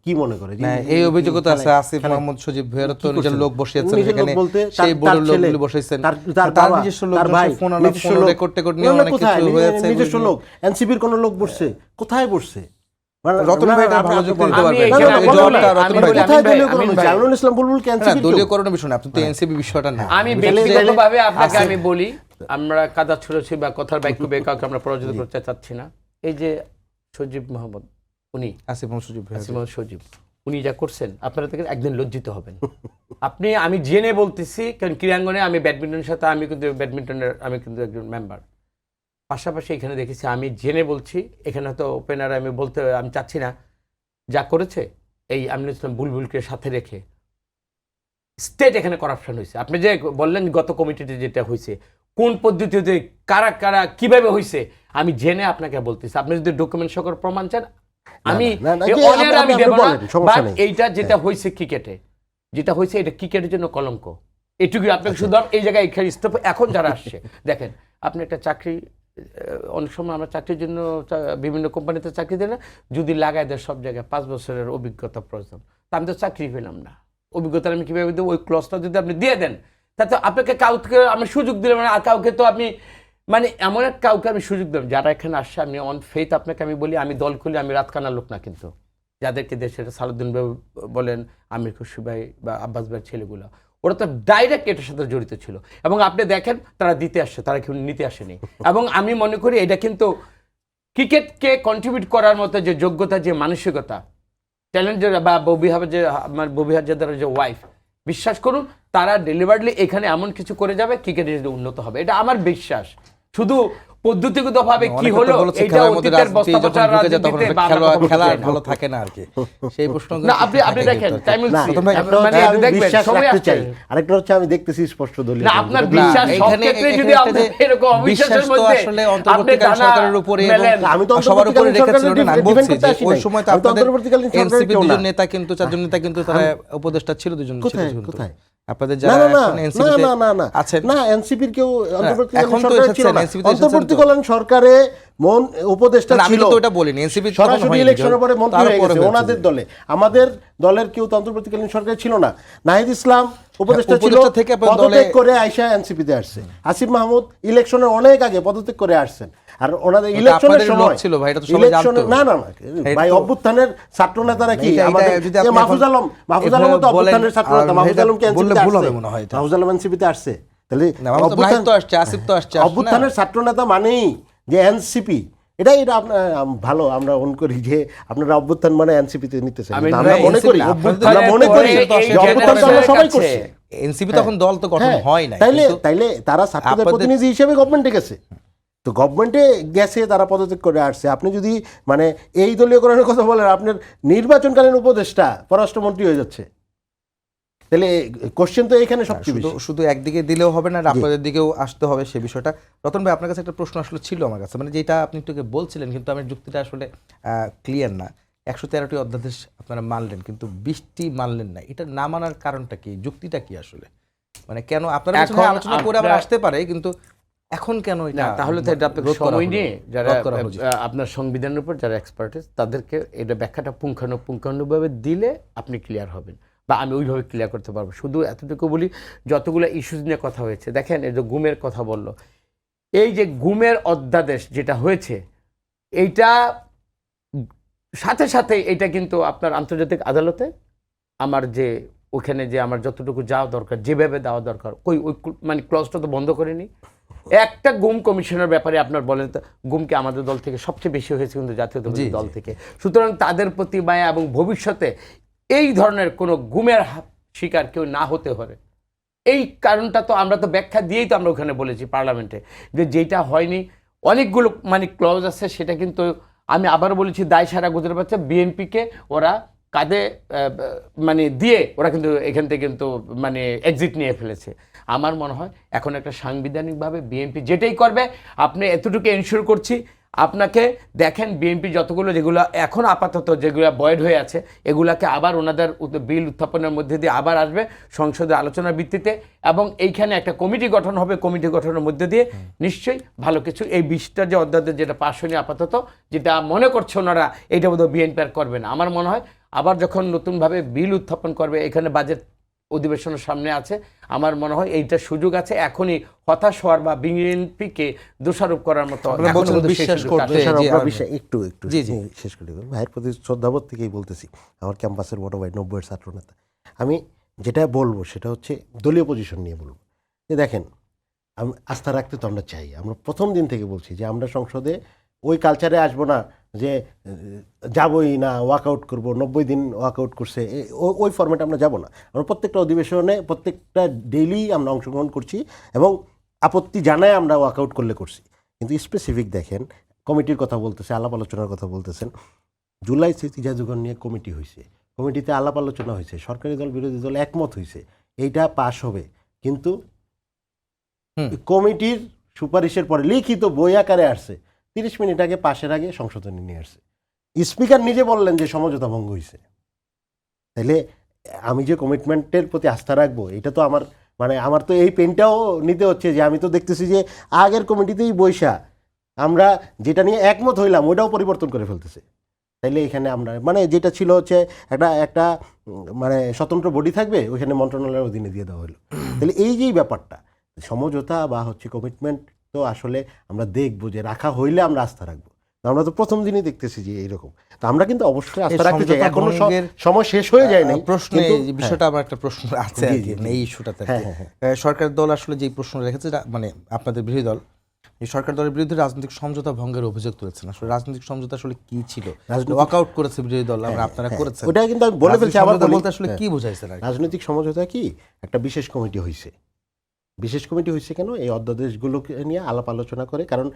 কি মনে করে যে এই অভিযোগও তো আছে, আসিফ মাহমুদ সজীব ভুঁইয়ার তো নিজের লোক বসিয়েছেন নিজের লোক সেখানে, বলতে সেই তার বোর্ডের ছেলে, লোকগুলো বসাইছেন, তার তার বাবা, নিজস্ব তার লোক, ভাই, ফোন নিজস্ব লোক। রেকর্ড নিয়ে অনেক কোথায়? কিছু হয়েছে। নিজস্ব লোক, এনসিপির কোন লোক বসছে? কোথায় বসছে? রতন ভাই এটা ভালো যুক্তি দিতে পারবেন। আমি এই জবাবটা রতন ভাই দেন। কোথায় দলীয়করণ হয়েছে? আমিনুল ইসলাম বুলবুল কি না, এনসিপির কেউ? দলীয়করণের বিষয় না, আপনি তো এনসিপি বিষয়টা না। আমি ব্যক্তিগতভাবে আপনাকে আমি বলি, আমরা কাদা ছুড়েছি বা কথার বাক্য বের কাউকে আমরা পরাজিত করতে চাচ্ছি না। এই যে সজীব মাহমুদ, উনি আসিফ মাহমুদ সজীব ভুঁইয়া। আসিফ মাহমুদ সজীব, উনি যা করছেন আপনারা থেকে একদিন লজ্জিত হবেন। আমি জেনে বলতেছি, কারণ ক্রীড়াঙ্গনে আমি ব্যাডমিন্টনের সাথে আমি কিন্তু একজন মেম্বার। পাশাপাশি এখানে দেখেছি, আমি জেনে বলছি, এখানে হয়তো ওপেনার আমি চাচ্ছি না, যা করেছে এই আমিনুল ইসলাম বুলবুলকে সাথে রেখে স্টেট এখানে করাপশন হয়েছে। আপনি যে বললেন গত কমিটিতে যেটা হয়েছে, কোন পদ্ধতিতে কারা কারা কিভাবে হয়েছে, আমি জেনে আপনাকে বলতেছি। আপনি যদি ডকুমেন্ট সহকারে প্রমাণ চান, আমি আমি দেব না। বাট এইটা যেটা হয়েছে ক্রিকেটে, যেটা হয়েছে এটা ক্রিকেটের জন্য কলঙ্ক। এটুকুই আপনাকে শুধু এই জায়গায় এখানে স্টপ। এখন যারা আসছে দেখেন, আপনি একটা চাকরি, অনেক সময় আমরা চাকরির জন্য বিভিন্ন কোম্পানিতে চাকরি দিই না, যদি লাগাই দেয় সব জায়গায় 5 বছরের অভিজ্ঞতা প্রয়োজন, তা আমি তো চাকরি পেলাম না। অভিজ্ঞতা আমি কীভাবে দেবো? ওই ক্লসটা যদি আপনি দিয়ে দেন, তাতে আপনাকে কাউকে আমি সুযোগ দিলাম না, আর কাউকে তো আপনি এমন এক কাউকে আমি সুযোগ দিলাম যারা এখানে আসছে। আমি অন ফেথ আপনাকে আমি বলি, আমি দল খুলি, আমি রাত কানার লোক না কিন্তু। যাদেরকে দেশের সালাউদ্দিন ভাই বলেন, আমির খসরু ভাই বা আব্বাস ভাইয়ের ছেলেগুলো, ওরা তো ডাইরেক্ট এটার সাথে জড়িত ছিল। এবং আপনি দেখেন তারা দিতে আসছে, তারা কেউ নিতে আসেনি। এবং আমি মনে করি এটা কিন্তু ক্রিকেটকে কন্ট্রিবিউট করার মতো যে যোগ্যতা, যে মানসিকতা, ট্যালেন্টের বা ববিহার যে ওয়াইফ, বিশ্বাস করুন তারা ডেলিভারলি এখানে এমন কিছু করে যাবে, ক্রিকেটে যদি উন্নত হবে, এটা আমার বিশ্বাস। শুধু পদ্ধতিগতভাবে কি হলো, এটা অতীতের বস্তাপচার রাজনীতিতে খেলা ভালো থাকে না আর কি, সেই প্রশ্ন না। আপনি দেখেন, আরেকটা হচ্ছে আমি দেখতেছি স্পষ্ট দলীয় না, আপনার বিশ্বাস সব ক্ষেত্রে যদি আমরা এরকম অবিশ্বাসের মধ্যে আসলে অন্তর্বর্তীকালীন সরকারের উপরে আমি তো সবার উপরে রেখেছিল না, আমি বলছি যে আসি ওই নাই। সময় তো আমি তো আপনাদের অন্তর্বর্তীকালীন সরকারের এনসিপি কেউ না। দুজন নেতা কিন্তু, চারজন নেতা কিন্তু তারা উপদেষ্টা ছিল, দুজন ছিল কোথায় কিন্তু। কোথায় আপনাদের না যারা না এখন এনসিপি না আছেন না, এনসিপির কেউ এখন তো অন্তর্বর্তীকালীন সরকার ছিল না। NCP তে এসেছেন তো। অন্তর্বর্তীকালীন সরকারে উপদেষ্টা না, আমি ছিল, তো ওটা বলিনি, এনসিপি সরাসরি ইলেকশনের পরে মন্ত্রী হয়ে গেছে ওনাদের দলে। আমাদের দলের কেউ তো অন্তর্বর্তীকালীন সরকারে ছিল না। নাহিদ ইসলাম উপদেষ্টা ছিল, উপদেষ্টা থেকে আপনার দলে পদত্যাগ করে আইসা এনসিপিতে আসছে। আসিফ মাহমুদ ইলেকশনের অনেক আগে পদত্যাগ করে আসছেন। আর ওনাদের ইলেকশনের সময় ছিল ভাই, এটা তো সবাই জানতো। না না না ভাই, অভ্যুত্থানের ছাত্র নেতারা কি আমাদের মাহফুজ আলম তো অভ্যুত্থানের ছাত্র নেতা। মাহফুজ আলম কি এনসিপিতে আসছে? মাহফুজ আলম এনসিপিতে আসছে? তাহলে অভ্যুত্থানের ছাত্র নেতা মানেই যে এনসিপি, এটাই ভালো আমরা মনে করি যে আপনারা অভ্যুত্থান মানে এনসিপিতে নিতেছেন। আমরা মনে করি সবাই করছে। এনসিপি তখন দল তো গঠন হয় না, তাইলে তারা ছাত্রদের প্রতিনিধি হিসেবে গভর্নমেন্টে গেছে, তো গভর্নমেন্টে গেছে তারা পদত্যাগ করে আসছে। আপনি যদি এই দলীয়করণের কথা বলেন, আপনার নির্বাচনকালীন উপদেষ্টা পররাষ্ট্রমন্ত্রী হয়ে যাচ্ছে, তাহলে কোশ্চেন তো এখানে সবচেয়ে বেশি। শুধু একদিকে দিলেও হবে না, আপনাদের দিকেও আসতে হবে সেই বিষয়টা। রতন ভাই, আপনার কাছে একটা প্রশ্ন আসলে ছিল আমার কাছে, যেটা আপনি একটু বলছিলেন, কিন্তু আমার যুক্তিটা আসলে ক্লিয়ার না। 113টি অধ্যাদেশ আপনারা মানলেন, কিন্তু 20টি মানলেন না। এটা না মানার কারণটা কি, যুক্তিটা কি আসলে? কেন আপনারা আলোচনা করে আবার আসতে পারে, কিন্তু এখন কেন এটা? তাহলে তো এটা আপনাকে সময় নিয়ে যারা আপনার সংবিধানের উপর যারা এক্সপার্টিস, তাদেরকে এটা ব্যাখ্যাটা পুঙ্খানুপুঙ্খানুভাবে দিলে আপনি ক্লিয়ার হবেন, বা আমি ওইভাবে ক্লিয়ার করতে পারবো। শুধু এতটুকু বলি, যতগুলো ইস্যুজ নিয়ে কথা হয়েছে, দেখেন এই যে গুমের কথা বললো, এই যে গুমের অধ্যাদেশ যেটা হয়েছে, এইটা সাথে সাথে এটা কিন্তু আপনার আন্তর্জাতিক আদালতে আমার যে ওখানে যে আমার যতটুকু যাওয়া দরকার, যেভাবে দেওয়া দরকার, ওই ক্লজটা তো বন্ধ করেনি। একটা গুম কমিশনের ব্যাপারে আপনার বলেন তো, গুমকে আমাদের দল থেকে সবচেয়ে বেশি হয়েছে কিন্তু জাতীয়তাবাদী দল থেকে। সুতরাং তাদের প্রতি মায়া, এবং ভবিষ্যতে এই ধরনের কোনো গুমের শিকার কেউ না হতে পারে, এই কারণটা তো আমরা তো ব্যাখ্যা দিয়েই তো আমরা ওখানে বলেছি পার্লামেন্টে, যে যেটা হয়নি অনেকগুলো ক্লজ আছে, সেটা কিন্তু আমি আবার বলেছি, দায় সারা গুজরাট বাচ্চা বিএনপিকে ওরা কাঁধে দিয়ে ওরা কিন্তু এখান থেকে কিন্তু এক্সিট নিয়ে ফেলেছে। আমার মনে হয় এখন একটা সাংবিধানিকভাবে বিএনপি যেটাই করবে, আপনি এতটুকু এনশিওর করছি, আপনাকে দেখেন বিএনপি যতগুলো যেগুলো এখন আপাতত যেগুলো বয়েড হয়ে আছে এগুলাকে আবার ওনাদের বিল উত্থাপনের মধ্যে দিয়ে আবার আসবে সংসদে আলোচনার ভিত্তিতে, এবং এইখানে একটা কমিটি গঠন হবে, কমিটি গঠনের মধ্যে দিয়ে নিশ্চয়ই ভালো কিছু এই 20টা যে অধ্যাদেশ যেটা পাশ হয়নি আপাতত, যেটা মনে করছে ওনারা এইটা বোধহয় বিএনপি আর করবে না। আমার মনে হয় আবার যখন নতুনভাবে বিল উত্থাপন করবে, এখানে বাজেট অধিবেশনের সামনে আছে, আমার মনে হয় এইটা সুযোগ আছে এখনই হতাশ হওয়ার বা বিএনপিকে দোষারোপ করার মতো আপনারা এখনো বলছেন বোধহয় সেই বিশ্বাস সুযোগটা করতে আসেনি। যে আমরা আর- একটু জি, জি। শেষ করে দেবো। ভাইয়ের প্রতি শ্রদ্ধাবোধ থেকেই বলতেছি, আমার ক্যাম্পাসের বড় ভাই 90-এর ছাত্র নেতা। আমি যেটা বলবো সেটা হচ্ছে দলীয় পজিশন নিয়ে বলবো যে দেখেন, আস্থা রাখতে তো আমরা চাই। আমরা প্রথম দিন থেকে বলছি যে আমরা সংসদে ওই কালচারে আসবো না যে যাবই না, ওয়াকআউট করবো, 90 দিন ওয়াকআউট করছে, ওই ফরম্যাটে আমরা যাব না। আমরা প্রত্যেকটা অধিবেশনে প্রত্যেকটা ডেইলি আমরা অংশগ্রহণ করছি এবং আপত্তি জানায় আমরা ওয়াকআউট করছি। কিন্তু স্পেসিফিক দেখেন, কমিটির কথা বলতেছে, আলাপ আলোচনার কথা বলতেছেন। জুলাই স্মৃতি জাদুঘর নিয়ে কমিটি হয়েছে, কমিটিতে আলাপ আলোচনা হয়েছে, সরকারি দল বিরোধী দল একমত হয়েছে, এইটা পাশ হবে। কিন্তু কমিটির সুপারিশের পরে লিখিত বই আকারে আসছে, 30 মিনিট আগে পাশের আগে সংশোধনী নিয়ে আসছে। স্পিকার নিজে বললেন যে সমঝোতা ভঙ্গ হয়েছে। তাইলে আমি যে কমিটমেন্টের প্রতি আস্থা রাখবো, এটা তো আমার তো এই পেনটাও নিতে হচ্ছে যে আমি তো দেখতেছি যে আগের কমিটিতেই বৈশা আমরা যেটা নিয়ে একমত হইলাম ওইটাও পরিবর্তন করে ফেলতেছে। তাইলে এখানে আমরা যেটা ছিল হচ্ছে একটা স্বতন্ত্র বডি থাকবে, ওইখানে মন্ত্রণালয়ের অধীনে দিয়ে দেওয়া হলো। তাহলে এই যেই ব্যাপারটা সমঝোতা বা কমিটমেন্ট, তো আসলে আমরা দেখবো যে রাখা হইলে আমরা আস্থা রাখবো। আমরা তো প্রথম দিনই দেখতেছি যে এইরকম, তো আমরা কিন্তু অবশ্যই আস্থা রাখতে চাই। সমঝোতা এখনো ভঙ্গের সময় শেষ হয়ে যায় নাই। প্রশ্নে কিন্তু এই বিষয়টা আমার একটা প্রশ্ন আছে জি, আর কি, জি, জি। এই ইস্যুটাতে আর হ্যাঁ, কি। হ্যাঁ, সরকার দল আসলে যে প্রশ্ন রেখেছে, আপনাদের বিরোধী দল এই সরকার দলের বিরুদ্ধে রাজনৈতিক সমঝোতা ভঙ্গের অভিযোগ তুলেছেন। আসলে রাজনৈতিক সমঝোতা আসলে কি ছিল? ওয়াকআউট করেছে বিরোধী দল, আপনারা করেছেন, ওটা কিন্তু আমি বলে ফেলছি। আবার রাজনৈতিক সমঝোতা বলি, বলতে আসলে কি বোঝাইছেন আর কি? রাজনৈতিক সমঝোতা কি, একটা বিশেষ কমিটি হয়েছে। বিশেষ কমিটি হয়েছে কেন? এই অধ্যাদেশগুলোকে নিয়ে আলাপ আলোচনা করে, কারণ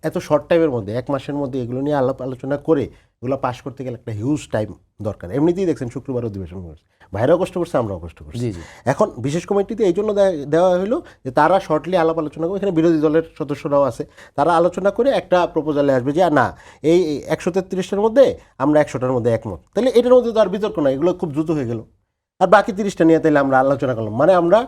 এত শর্ট টাইমের মধ্যে 1 মাসের মধ্যে এগুলো নিয়ে আলাপ আলোচনা করে এগুলো পাশ করতে গেলে একটা হিউজ টাইম দরকার। এমনিতেই দেখছেন শুক্রবার অধিবেশন করছে, ভাইরাও কষ্ট করছে, আমরাও কষ্ট করছি। জি, জি। এখন বিশেষ কমিটিতে এই জন্য দেওয়া হলো যে তারা শর্টলি আলাপ আলোচনা করে, এখানে বিরোধী দলের সদস্যরাও আছে, তারা আলোচনা করে একটা প্রপোজালে আসবে যে না, এই 133টার মধ্যে আমরা 100টার মধ্যে একমত। তাহলে এটার মধ্যে তো আর বিতর্ক নাই, এগুলো খুব দ্রুত হয়ে গেল। আর বাকি 30টা নিয়ে তাহলে আমরা আলোচনা করলাম, আমরা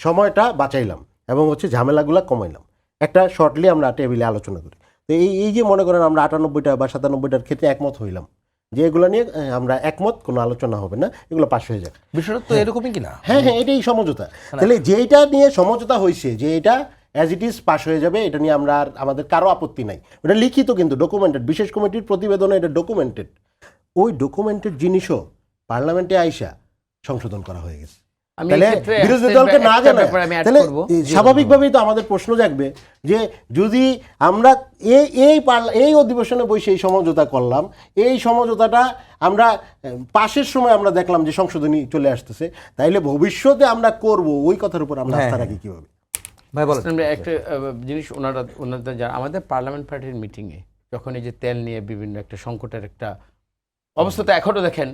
সময়টা বাঁচাইলাম এবং ঝামেলাগুলো কমাইলাম। একটা শর্টলি আমরা টেবিলে আলোচনা করি। তো এই যে মনে করেন আমরা 98টা বা 97টার ক্ষেত্রে একমত হইলাম যে এগুলো নিয়ে আমরা একমত, কোনো আলোচনা হবে না, এগুলো পাশ হয়ে যাক। বিষয়টা তো এরকমই কিনা? হ্যাঁ, এটাই সমঝোতা। তাহলে যেটা নিয়ে সমঝোতা হয়েছে যে এটা অ্যাজ ইট ইজ পাশ হয়ে যাবে, এটা নিয়ে আমাদের কারো আপত্তি নাই। ওটা লিখিত, কিন্তু ডকুমেন্টেড, বিশেষ কমিটির প্রতিবেদনে এটা ডকুমেন্টেড। ওই ডকুমেন্টেড জিনিসও পার্লামেন্টে আইসা সংশোধন করা হয়ে গেছে। আমি তাহলে এক্ষেত্রে বিরোধী একটা দলকে না জানায়, ব্যাপার আমি add তাহলে করব। স্বাভাবিকভাবেই তো আমাদের প্রশ্ন জাগবে যে যদি আমরা এই অধিবেশনে বসে এই সমঝোতা করলাম, এই সমঝোতাটা আমরা পাশের সময় আমরা দেখলাম যে সংশোধনী চলে আসতেছে, তাইলে ভবিষ্যতে আমরা করব ওই কথার উপর আমরা আস্থা রাখি কিভাবে? ভাই বলেন। আমরা একটা জিনিস ওনাদের যারা আমাদের পার্লামেন্ট পার্টির মিটিংয়ে যখন এই যে তেল নিয়ে বিভিন্ন একটা সংকটের একটা অবস্থা, তো এখনও দেখেন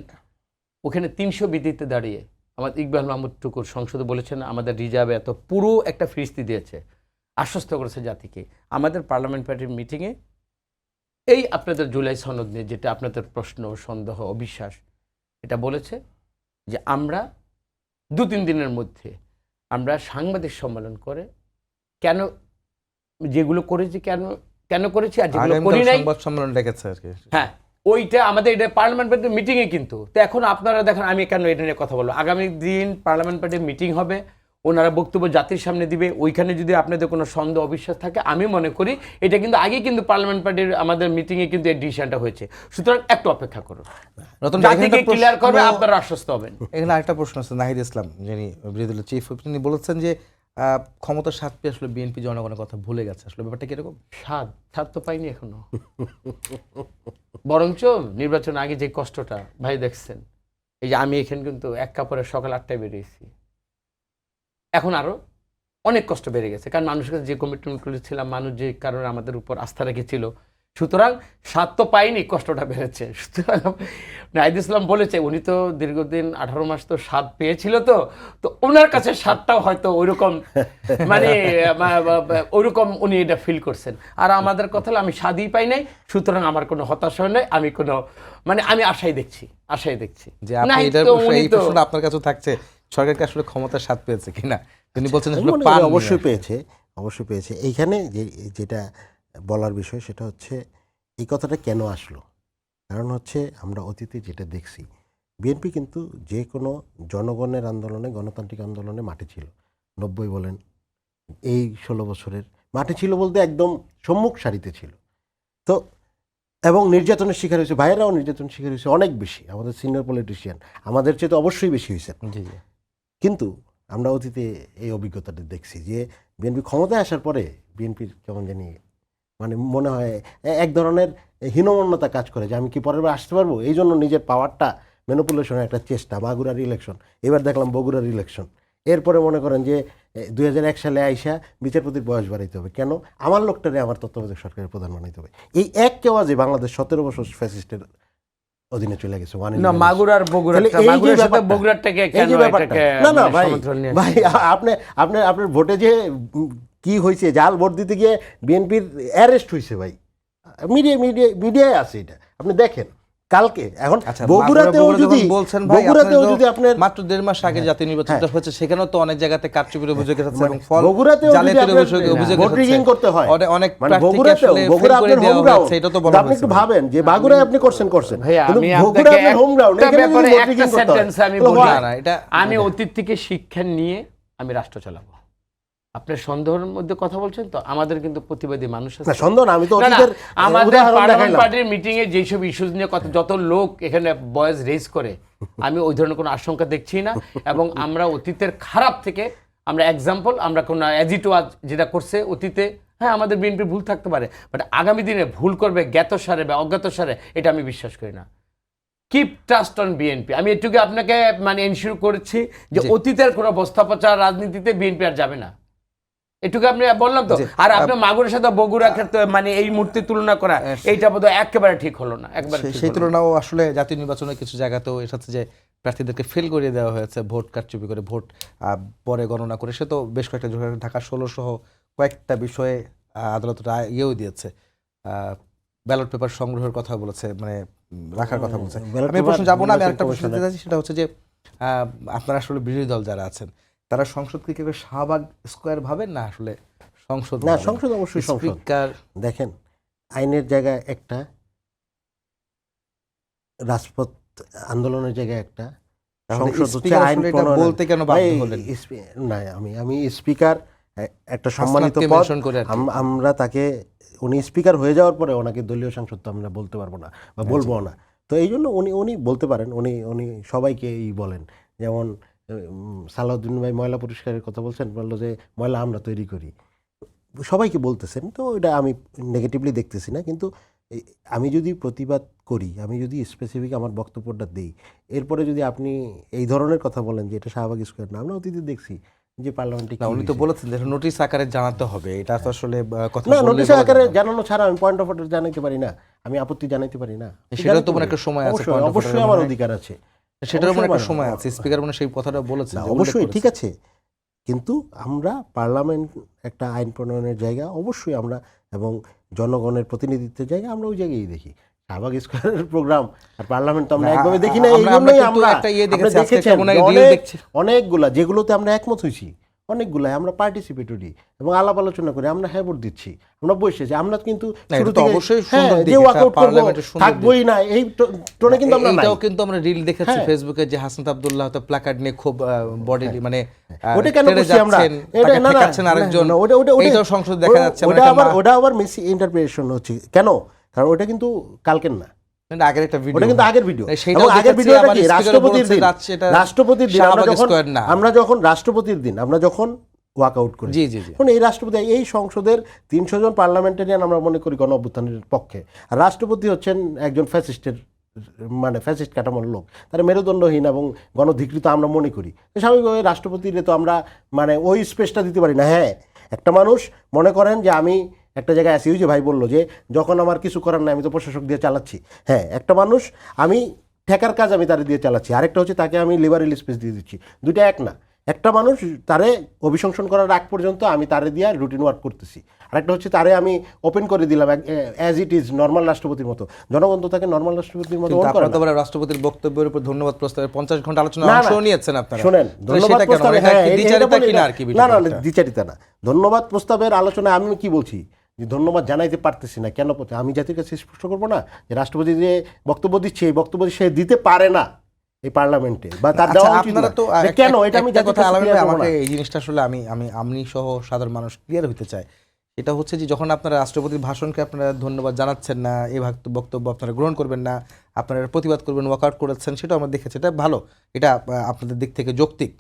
ওখানে 300 বিধিতে দাঁড়িয়ে আমাদের ইকবাল মাহমুদ টুকুর সংসদে বলেছেন আমাদের রিজার্ভে এত পুরো একটা ফিরিস্তি দিয়েছে, আশ্বস্ত করেছে জাতিকে। আমাদের পার্লামেন্ট পার্টির মিটিংয়ে এই আপনাদের জুলাই সনদ নিয়ে যেটা আপনাদের প্রশ্ন, সন্দেহ, অবিশ্বাস, এটা বলেছে যে আমরা 2-3 দিনের মধ্যে আমরা সাংবাদিক সম্মেলন করে কেন যেগুলো করেছি কেন করেছি আর যেগুলো করি নাই, সংবাদ সম্মেলন ডেকেছে আর কি। হ্যাঁ ওইটা আমাদের এটা পার্লামেন্ট পার্টির মিটিংয়ে। কিন্তু তো এখন আপনারা দেখেন আমি কেন এটা নিয়ে কথা বলবো, আগামী দিন পার্লামেন্ট পার্টির মিটিং হবে, ওনারা বক্তব্য জাতির সামনে দিবে, ওইখানে যদি আপনাদের কোনো সন্দেহ অবিশ্বাস থাকে, আমি মনে করি এটা কিন্তু আগে কিন্তু পার্লামেন্ট পার্টির আমাদের মিটিংয়ে কিন্তু এই ডিসিশনটা হয়েছে। সুতরাং একটু অপেক্ষা করুন, রতন ভাই, এখানে জাতিকে একটা ক্লিয়ার করবে, প্রশ্ন- আপনারা আশ্বস্ত হবেন। এখানে আরেকটা প্রশ্ন আছে। নাহিদ ইসলাম, যিনি বিরোধী দলের চিফ, তিনি বলেছেন যে ক্ষমতার স্বাদ পেয়ে আসলে বিএনপি জনগণের কথা ভুলে গেছে। আসলে ব্যাপারটা কিরকম? স্বাদ তো পাইনি এখনো, বরঞ্চ নির্বাচন আগে যে কষ্টটা ভাই দেখছেন, এই যে আমি এখানে কিন্তু 1 কাপড়ে সকাল 8টায় বেরিয়েছি, এখন আরো অনেক কষ্ট বেড়ে গেছে। কারণ মানুষের কাছে যে কমিটমেন্ট করেছিলাম, মানুষ যে কারণে আমাদের উপর আস্থা রেখেছিল, সুতরাং স্বাদ তো পাইনি, কষ্টটা বেড়েছে। সুতরাং নাহিদ ইসলাম বলেছে উনি তো দীর্ঘদিন 18 মাস তো স্বাদ পেয়েছিল, তো ওনার কাছে স্বাদটাও হয়তো ওইরকম মানে ওইরকম উনি এটা ফিল করছেন। আর আমাদের কথা হলো আমি স্বাদই পাই নাই, সুতরাং আমার কোনো হতাশা নেই, আমি কোনো মানে আমি আশাই দেখছি। যে আপনি নাহিদ এটার তো প্রশ্নে- উনি এই তো প্রশ্নটা আপনার কাছে থাকছে, সরকারকে আসলে ক্ষমতার স্বাদ পেয়েছে কিনা, তিনি বলছেন আসলে মনে করি পাননি অবশ্যই আসলে। পেয়েছে, অবশ্যই পেয়েছে। এইখানে যেটা বলার বিষয় সেটা হচ্ছে এই কথাটা কেন আসলো। কারণ হচ্ছে আমরা অতীতে যেটা দেখছি, বিএনপি কিন্তু যে কোনো জনগণের আন্দোলনে, গণতান্ত্রিক আন্দোলনে মাঠে ছিল। 90 বলেন, এই 16 বছরের মাঠে ছিল বলতে একদম সম্মুখ সারিতে ছিল। তো এবং নির্যাতনের শিকার হয়েছে, ভাইয়েরাও নির্যাতনের শিকার হয়েছে অনেক বেশি, আমাদের সিনিয়র পলিটিশিয়ান আমাদের চেয়ে তো অবশ্যই বেশি হয়েছে। জি জি। কিন্তু আমরা অতীতে এই অভিজ্ঞতাটা দেখছি যে বিএনপি ক্ষমতায় আসার পরে বিএনপির কেমন জানি মানে মনে হয় এক ধরনের হীনমন্যতা কাজ করে যে আমি কি পরের বার আসতে পারবো, এই জন্য নিজের পাওয়ারটা ম্যানিপুলেশনের একটা চেষ্টা। মাগুরার ইলেকশন, এবার দেখলাম বগুড়ার ইলেকশন, এরপরে মনে করেন যে 2001 সালে আইসা বিচারপতির বয়স বাড়াইতে হবে, কেন আমার লোকটারে আমার তত্ত্বাবধায়ক সরকারের প্রধান বানাইতে হবে। এই এক কেওয়াজে বাংলাদেশ 17 বছর ফ্যাসিস্টের অধীনে চলে গেছে। না মাগুরার তাহলে এই যে মাগুরার সাথে ব্যাপারটা- বগুড়াটাকে এই কেন যে ব্যাপারটা, এটাকে না না মানে ভাই সমর্থন নিয়ে ভাই আপনার ভোটে যে কি হয়েছে, জাল ভোট দিতে গিয়ে বিএনপির অ্যারেস্ট হয়েছে ভাই, মিডিয়ায় আছে এটা, আপনি দেখেন কালকে। এখন আচ্ছা, বগুড়াতেও বগুড়া যদি যখন বলছেন ভাই, বগুড়াতেও আপনার তো যদি আপনার মাত্র 1.5 মাস আগে জাতীয় নির্বাচনটা হয়েছে, সেখানেও তো অনেক জায়গাতে কারচুপির অভিযোগ এসেছে এবং ফল বগুড়াতেও যদি জালিয়াতির আপনার অভিযোগ ভোট রিগিং এসেছে। করতে হয়, অনেক মানে প্রার্থীকে বগুড়াতেও, আসলে বগুড়া fail করে আপনার দেওয়া হোম গ্রাউন্ড, হয়েছে, এটা তো বলা আপনি একটু হয়েছে। ভাবেন যে বাগুড়ায় আপনি করছেন ভাইয়া, কিন্তু আমি বগুড়া আপনাকে আপনার হোম গ্রাউন্ড, একটা এখানে যদি ব্যাপারে ভোট একটা রিগিং করতে হয়, সেন্টেন্সে আমি তাহলে বলি, হয়। না, এটা আমি অতীত থেকে শিক্ষা নিয়ে আমি রাষ্ট্র চালাবো। আপনার সন্দেহের মধ্যে কথা বলছেন তো, আমাদের কিন্তু প্রতিবাদী মানুষ আছে। না সন্দেহ না, আমি তো না, না, অতীতের আমাদের উদাহরণ পার্লামেন্ট দেখাইলাম। পার্টির মিটিং এ যেসব ইস্যুজ নিয়ে কথা, যত লোক এখানে ভয়েস রেজ করে, আমি ওই ধরনের কোনো আশঙ্কা দেখছি না। এবং আমরা অতীতের খারাপ থেকে আমরা এক্সাম্পল, আমরা কোনো অ্যাজিটোয়াজ যেটা করছে অতীতে, হ্যাঁ আমাদের বিএনপি ভুল থাকতে পারে, বাট আগামী দিনে ভুল করবে জ্ঞাতসারে বা অজ্ঞাতসারে, এটা আমি বিশ্বাস করি না। কিপ ট্রাস্ট অন বিএনপি, আমি এটুকু আপনাকে মানে এনশিওর করেছি যে জি। অতীতের কোনো বস্তাপচা রাজনীতিতে বিএনপি আর যাবে না, এটুকু আপনি বললাম তো। জি। আর আপনার মাগুরের সাথে বগুড়া ক্ষেত্রে মানে এই মুহূর্তে তুলনা করা, এইটা বোধহয় একেবারে ঠিক হলো না, একবারে ঠিক সেই হলো না। তুলনাও আসলে জাতীয় নির্বাচনে কিছু জায়গাতেও এসেছে যে প্রার্থীদেরকে ফেল করিয়ে দেওয়া হয়েছে, ভোট কারচুপি করে, ভোট পরে গণনা করে। সে তো বেশ কয়েকটা ঢাকা 16 সহ কয়েকটা বিষয়ে আদালত রায় ইয়েও দিয়েছে, ব্যালট পেপার সংগ্রহের কথা বলেছে, মানে রাখার কথা বলছে। ballot আমি এই প্রশ্ন paper যাবো না, আমি নির্বাচন আরেকটা প্রশ্ন কমিশনের- দিতে চাচ্ছি, সেটা হচ্ছে যে আপনারা আসলে বিরোধী দল যারা আছেন তারা সংসদকে কি শাহবাগ স্কোয়ার ভাবেন না আসলে সংসদ না, ভাবেন? সংসদ অবশ্যই সংসদ। স্পিকার দেখেন, আইনের জায়গায় একটা, রাজপথ আন্দোলনের জায়গায় একটা, তাহলে সংসদ হচ্ছে স্পিকার আইন আসলে এটা প্রণয়নের- বলতে কেন বাধ্য ভাই, হলেন? না আমি স্পিকার একটা সম্মানিত হাসনাতকে পদ, mention করে আর কি। আমরা তাকে, উনি স্পিকার হয়ে যাওয়ার পরে ওনাকে দলীয় সাংসদ তো আমরা বলতে পারবো না বা বলবো না। তো এই জন্য উনি বলতে পারেন, উনি সবাইকে বলেন। যেমন সালাউদ্দিন ভাই ময়লা পরিষ্কারের কথা বলছেন, বললো যে ময়লা আমরা তৈরি করি, সবাইকে বলতেছেন। তো এটা আমি নেগেটিভলি দেখতেছি না, কিন্তু আমি যদি প্রতিবাদ করি, আমি যদি স্পেসিফিক আমার বক্তব্যটা দিই, এরপরে যদি আপনি এই ধরনের কথা বলেন যে এটা শাহবাগ স্কোয়ার না, আমরা অতীতে দেখছি যে পার্লামেন্টে না, উনি তো বলেছেন যে নোটিশ আকারে জানাতে হবে, এটা তো আসলে কথা না, বললেই নোটিশ বলা আকারে যাবে না। জানানো ছাড়া আমি পয়েন্ট অফ অর্ডার জানাতে পারি না, আমি আপত্তি জানাতে পারি না। সেটাও তো মনে একটা সময় আছে, অবশ্যই, point of order অবশ্যই এর আমার মনে হয়। অধিকার আছে, সেটার মনে একটা অবশ্যই সময় আমার- আছে, স্পিকার মনে সেই কথাটা বলেছেন, না, যে উল্লেখ অবশ্যই করেছেন। ঠিক আছে, কিন্তু আমরা পার্লামেন্ট একটা আইন প্রণয়নের জায়গা, অবশ্যই আমরা, এবং জনগণের প্রতিনিধিত্বের জায়গা, আমরা ওই জায়গায় দেখি। শাহবাগ স্কোয়ারের প্রোগ্রাম আর পার্লামেন্ট তো আমরা না, একভাবে দেখি না। এই আমরা জন্যই কিন্তু আমরা একটা আপনি দেখেছি, আজকে দেখেছেন মনে হয় যে reel দেখছি। অনেকগুলা যেগুলোতে আমরা একমত হয়েছি, অনেকগুলাই আমরা পার্টিসিপেটরি এবং আলাপ আলোচনা করে আমরা হ্যাঁ ভোট দিচ্ছি, আমরা বসেছি, আমরা কিন্তু না, শুরু এটা তো থেকে অবশ্যই হ্যাঁ, সুন্দর দিক, যে এটা ওয়াকআউট করবো, পার্লামেন্টের সুন্দর থাকবোই না, এই টোনে কিন্তু আমরা নাই। এইটাও কিন্তু আমরা রিল দেখেছি হ্যাঁ। ফেসবুকে, যে হাসনাত আব্দুল্লাহ তো প্ল্যাকার্ড নিয়ে খুব বডি মানে ওটা কেন তেড়ে করছি আমরা? যাচ্ছেন, এটা তাকে না, না, ঠেকাচ্ছেন আরেকজন, না, ওটা- এইটাও সংসদে দেখা যাচ্ছে। মানে ওটা একটা আবার মিস ইন্টারপ্রিটেশন হচ্ছে কেন? কারণ ওটা কিন্তু কালকের না, এটা আগের একটা ভিডিও, ওটা কিন্তু আগের ভিডিও। সেটাও এবং আগের দেখেছি, ভিডিওটা আবার কি স্পিকারও রাষ্ট্রপতির বলেছে দিন, সেটা রাষ্ট্রপতির দিন শাহবাগ স্কোয়ার না। আমরা যখন রাষ্ট্রপতির দিন আমরা যখন ওয়াকআউট করি, জি জি জি, এখন এই রাষ্ট্রপতি, এই সংসদের 300 জন পার্লামেন্টারিয়ান আমরা মনে করি গণ অভ্যুত্থানের পক্ষে, আর রাষ্ট্রপতি হচ্ছেন একজন ফ্যাসিস্টের, মানে ফ্যাসিস্ট কাঠামোর লোক, তারা মেরুদণ্ডহীন এবং গণধিকৃত আমরা মনে করি। তো স্বাভাবিকভাবে রাষ্ট্রপতিরে তো আমরা মানে ওই স্পেসটা দিতে পারি না। হ্যাঁ, একটা মানুষ মনে করেন যে আমি একটা জায়গায় আসি, ওই যে ভাই বললো যে যখন আমার কিছু করার নাই আমি তো প্রশাসক দিয়ে চালাচ্ছি। হ্যাঁ, একটা মানুষ আমি ঠেকার কাজ আমি তারে দিয়ে চালাচ্ছি, আরেকটা হচ্ছে তাকে আমি লিবারেল স্পেস দিয়ে দিচ্ছি, দুইটা এক না। একটা মানুষ তারে অভিশংসন করার আগ পর্যন্ত আমি তারে দিয়ে রুটিন ওয়ার্ক করতেছি, আরেকটা হচ্ছে তারে আমি ওপেন করে দিলাম অ্যাজ ইট ইজ নর্মাল রাষ্ট্রপতির মতো। জনগণ তো তাকে নর্মাল রাষ্ট্রপতির মতো কিন্তু ওন করে আপনারা তো না। আবার রাষ্ট্রপতির বক্তব্যের উপর ধন্যবাদ প্রস্তাবে 50 ঘন্টা আলোচনা না, অংশ না। নিয়েছেন আপনারা। শোনেন, তো ধন্যবাদ সেটা কেন? প্রস্তাবে, এটা হ্যাঁ, কি দ্বিচারিতা বলি কিনা না। আর কি না, বিষয়টা? না, দ্বিচারিতা না। ধন্যবাদ প্রস্তাবের আলোচনায় আমি কি বলছি যে ধন্যবাদ জানাইতে পারতেছি না কেন? আমি জাতির কাছে স্পষ্ট করবো না যে রাষ্ট্রপতি যে বক্তব্য দিচ্ছে এই বক্তব্য সে দিতে পারে না এই পার্লামেন্টে, বা তার আচ্ছা, দেওয়া উচিত আপনারা না। তো কেন এটা আমি একটা জাতির কথা কাছে আলামিন clear ভাই, করবো আমাকে না। এই জিনিসটা আসলে আমি সহ সাধারণ মানুষ ক্লিয়ার হতে চাই। এটা হচ্ছে যে যখন আপনারা রাষ্ট্রপতির ভাষণকে আপনারা ধন্যবাদ জানাচ্ছেন না, এই বক্তব্য আপনারা গ্রহণ করবেন না, আপনারা প্রতিবাদ করবেন, ওয়াকআউট করেছেন, সেটা আমরা দেখেছি, এটা ভালো, এটা আপনাদের দিক থেকে যৌক্তিক।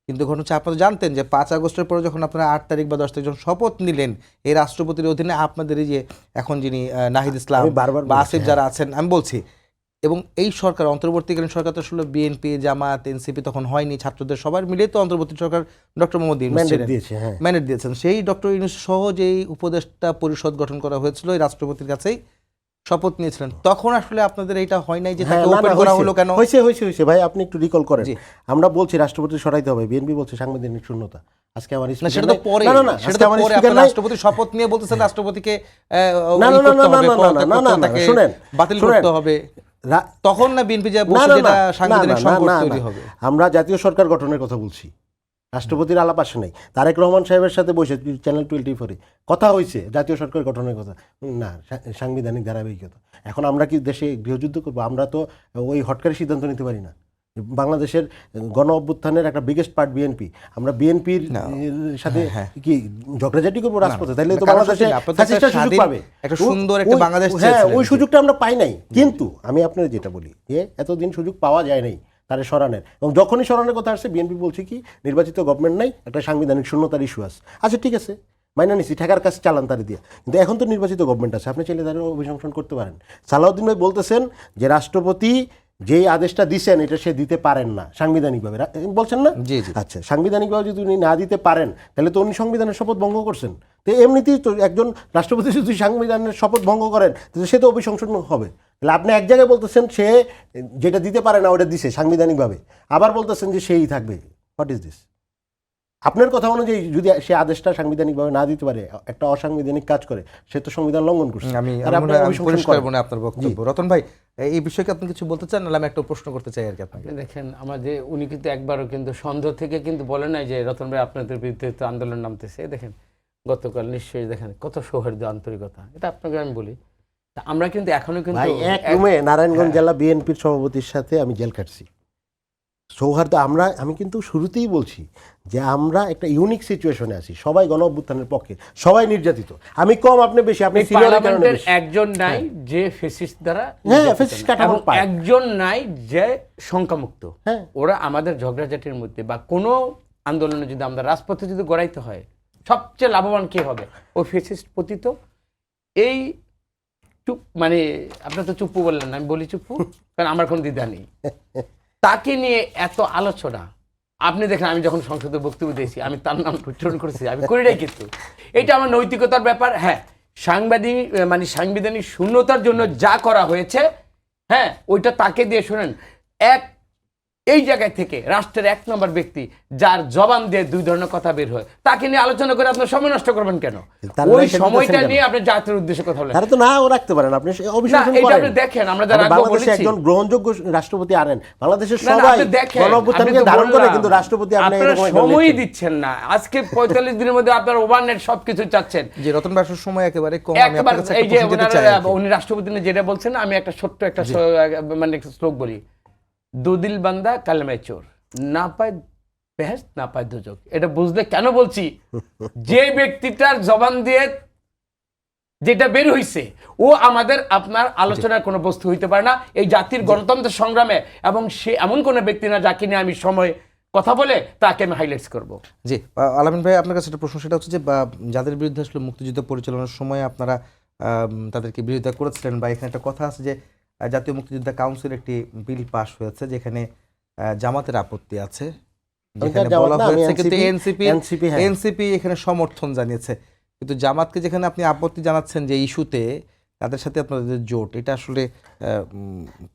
কিন্তু ঘটনা হচ্ছে আপনারা জানতেন যে 5 আগস্টের পরে যখন আপনারা 8 তারিখ বা 10 তারিখ যখন শপথ নিলেন এই রাষ্ট্রপতির অধীনে, আপনাদের এই যে এখন যিনি নাহিদ ইসলাম আমি বারবার বা বলছি, আসিফ যারা আছেন, আমি বলছি, এবং এই সরকার অন্তর্বর্তীকালীন সরকার তো আসলে বিএনপি, জামাত, এনসিপি তখন হয়নি, ছাত্রদের সবার মিলে তো অন্তর্বর্তী সরকার ডক্টর মোহাম্মদ ইউনূস ম্যান্ডেট ছিলেন, দিয়েছে, হ্যাঁ। ম্যান্ডেট দিয়েছেন। সেই ডক্টর ইউনূস সহ যেই উপদেষ্টা পরিষদ গঠন করা হয়েছিল এই রাষ্ট্রপতির কাছেই শপথ নিয়েছিলেন, তখন আসলে আপনাদের এইটা হয় নাই যে হ্যাঁ, তাকে না, ওপেন না, করা হয়েছে, হলো কেন? হয়েছে ভাই, আপনি একটু রিকল করেন। জি। আমরা বলছি রাষ্ট্রপতি সরাইতে হবে, বিএনপি বলছে সাংবিধানিক শূন্যতা। আজকে আমার না, speaker সেটা তো নাই। পরে, না, না, না, সেটা আজকে তো আমার পরে speaker আপনারা নাই। রাষ্ট্রপতি শপথ নিয়ে বলতেছেন রাষ্ট্রপতিকে না, ই না, করতে না, হবে, না, না, পদত্যাগ না, করতে না, হবে, না, তাকে শুনেন, বাতিল শুনেন। করতে হবে, রা- তখন না বিএনপি যা না, বলছে না, যেটা না, সাংবিধানিক না, না, সংকট না, তৈরি না। হবে। আমরা জাতীয় সরকার গঠনের কথা বলছি, রাষ্ট্রপতির আলাপ আসে নাই। তারেক রহমান সাহেবের সাথে বসে চ্যানেল 24 কথা হয়েছে জাতীয় সরকার গঠনের কথা, না সাংবিধানিক ধারাবাহিকতা। এখন আমরা কি দেশে গৃহযুদ্ধ করবো? আমরা তো ওই হটকারী সিদ্ধান্ত নিতে পারি না। বাংলাদেশের গণ অভ্যুত্থানের একটা বিগেস্ট পার্ট বিএনপি, আমরা বিএনপির সাথে কি ঝগড়াঝাটি করবো রাজপথে? তাইলে তো বাংলাদেশে ফ্যাসিস্টরা সুযোগ পাবে। একটা সুন্দর একটা বাংলাদেশ হ্যাঁ, চেয়েছিলেন। ওই সুযোগটা আমরা পাই নাই। কিন্তু আমি আপনার যেটা বলি যে এতদিন সুযোগ পাওয়া যায় নাই তারে সরানের, এবং যখনই সরানোর কথা আসছে বিএনপি বলছে কি নির্বাচিত গভর্নমেন্ট নাই, একটা সাংবিধানিক শূন্যতার ইস্যু আছে। আচ্ছা ঠিক আছে, মাইনা নিছি, ঠেকার কাছে চালান তারে দিয়ে। কিন্তু এখন তো নির্বাচিত গভর্নমেন্ট আছে, আপনি চাইলে তাদের অভিশংসন করতে পারেন। সালাউদ্দিন ভাই বলতেছেন যে রাষ্ট্রপতি যেই আদেশটা দিচ্ছেন এটা সে দিতে পারেন না সাংবিধানিকভাবে, বলছেন না? জি, জি। আচ্ছা, সাংবিধানিকভাবে যদি উনি না দিতে পারেন তাহলে তো উনি সংবিধানের শপথ ভঙ্গ করছেন। তো এমনিতেই তো একজন রাষ্ট্রপতি যদি সাংবিধানের শপথ ভঙ্গ করেন তাহলে সে তো অভিশংসন হবে। তাহলে আপনি এক জায়গায় বলতেছেন সে যেটা দিতে পারে না ওটা দিছে সাংবিধানিকভাবে, আবার বলতেছেন যে সেই থাকবে। What is this? আপনার কথা অনুযায়ী যদি সে আদেশটা সাংবিধানিকভাবে না দিতে পারে, একটা অসাংবিধানিক কাজ করে, সে তো সংবিধান লঙ্ঘন করছে। আমি তাহলে আপনি অভিশংসন পরিষ্কার করেন। মনে আপনার বক্তব্য। রতন ভাই, এই বিষয়কে আপনি কিছু বলতে চান? নাহলে আমি একটা প্রশ্ন করতে চাই আর কি আপনাকে। আপনি দেখেন আমাদের উনি কিন্তু একবারও কিন্তু সন্দেহ থেকে কিন্তু বলে নাই যে রতন ভাই আপনাদের বিরুদ্ধে তো আন্দোলন নামতেছে। দেখেন গতকাল নিশ্চয়ই দেখেন কত সৌহার্দ্য আন্তরিকতা, এটা আপনাকে আমি বলি। তা আমরা কিন্তু এখনো কিন্তু ভাই, এক রুমে নারায়ণগঞ্জ জেলা বিএনপির সভাপতির সাথে আমি জেল কাটছি। সৌহার্দ্য আমি কিন্তু শুরুতেই বলছি যে আমরা একটা ইউনিক সিচুয়েশনে আছি, সবাই গণ অভ্যুত্থানের পক্ষে, সবাই নির্যাতিত। আমি কম, আপনি বেশি, আপনি এই সিনিয়রের কারণে পার্লামেন্টের বেশি। একজন নাই যে ফেসিস্ট দ্বারা হ্যাঁ, নির্যাতিত ফেসিস্ট না। কাঠামো এবং পায়। একজন নাই যে শঙ্কামুক্ত। হ্যাঁ। ওরা আমাদের ঝগড়াঝাটির মধ্যে বা কোনো আন্দোলনে যদি আমরা রাজপথে যদি গড়াইতে হয়, সবচেয়ে লাভবান কে হবে? ওই ফেসিস্ট পতিত এই চুপ, মানে আপনার তো চুপ্পু বললেন না, আমি বলি চুপ্পু কারণ আমার কোনো দ্বিধা নেই। তাকে নিয়ে এত আলোচনা আপনি দেখেন, আমি যখন সংসদে বক্তব্য দিয়েছি আমি তার নাম উচ্চারণ করেছি, আমি করি নাই, কিন্তু এটা আমার নৈতিকতার ব্যাপার। হ্যাঁ, সাংবিধানিক শূন্যতার জন্য যা করা হয়েছে, হ্যাঁ ওইটা তাকে দিয়ে শোনেন। এই জায়গায় থেকে রাষ্ট্রের 1 নম্বর ব্যক্তি যার জবান দিয়ে 2 ধরনের কথা বের হয়, তাকে নিয়ে আলোচনা করে আপনার সময় নষ্ট করবেন কেন? তার ওই নাম সময়টা কেন? নিয়ে আপনি জাতির উদ্দেশ্যে কথা বলেন। তারা তো নাও রাখতে পারেন, আপনি অভিশংসন না, এটা করেন। আপনি দেখেন, আমরা যারা আপনি আগে বাংলাদেশে বলেছি একজন গ্রহণযোগ্য রাষ্ট্রপতি আনেন, বাংলাদেশের না, না, সবাই আপনি দেখেন, গণ অভ্যুত্থানকে আমি তো ধারণ করে, বললাম, কিন্তু রাষ্ট্রপতি আপনি আপনারা এরকম একজন সময়ই নেত্রী। দিচ্ছেন না। আজকে 45 দিনের মধ্যে আপনার ওভারনেট সবকিছু চাচ্ছেন। যে রতন ভাই আসলে সময় একেবারে কম, আমি একবার আপনার কাছে এই একটা যে প্রশ্ন দিতে চাই আর কি। উনি রাষ্ট্রপতি নিয়ে যেটা বলছেন, আমি একটা ছোট্ট একটা মানে একটা শ্লোক বলি, দুদিল বান্দা কালেমায় চোর, না পায় বেহেশত না পায় দোজখ। এটা বুঝলে কেন বলছি, যে ব্যক্তিটার জবান দিয়ে যেটা বের হইছে ও আমাদের আপনার আলোচনার কোনো বস্তু হইতে পারে না এই জাতির গণতন্ত্র সংগ্রামে, এবং সে এমন কোনো ব্যক্তি না যাকে নিয়ে আমি সময় কথা বলে তাকে আমি হাইলাইটস করব। জি, আলামিন ভাই, আপনার কাছে একটা প্রশ্ন, সেটা হচ্ছে যে যাদের বিরুদ্ধে আসলে মুক্তিযুদ্ধ পরিচালনার সময় আপনারা তাদেরকে বিরোধিতা করেছিলেন, বা এখানে একটা কথা আছে যে জাতীয় মুক্তিযোদ্ধা কাউন্সিল একটি বিল পাস হয়েছে যেখানে জামাতের আপত্তি আছে, যেখানে বলা হয়েছে কিন্তু এনসিপি এখানে সমর্থন জানিয়েছে। কিন্তু জামাতকে যেখানে আপনি আপত্তি জানাচ্ছেন যে ইস্যুতে তাদের সাথে আপনাদের জোট, এটা আসলে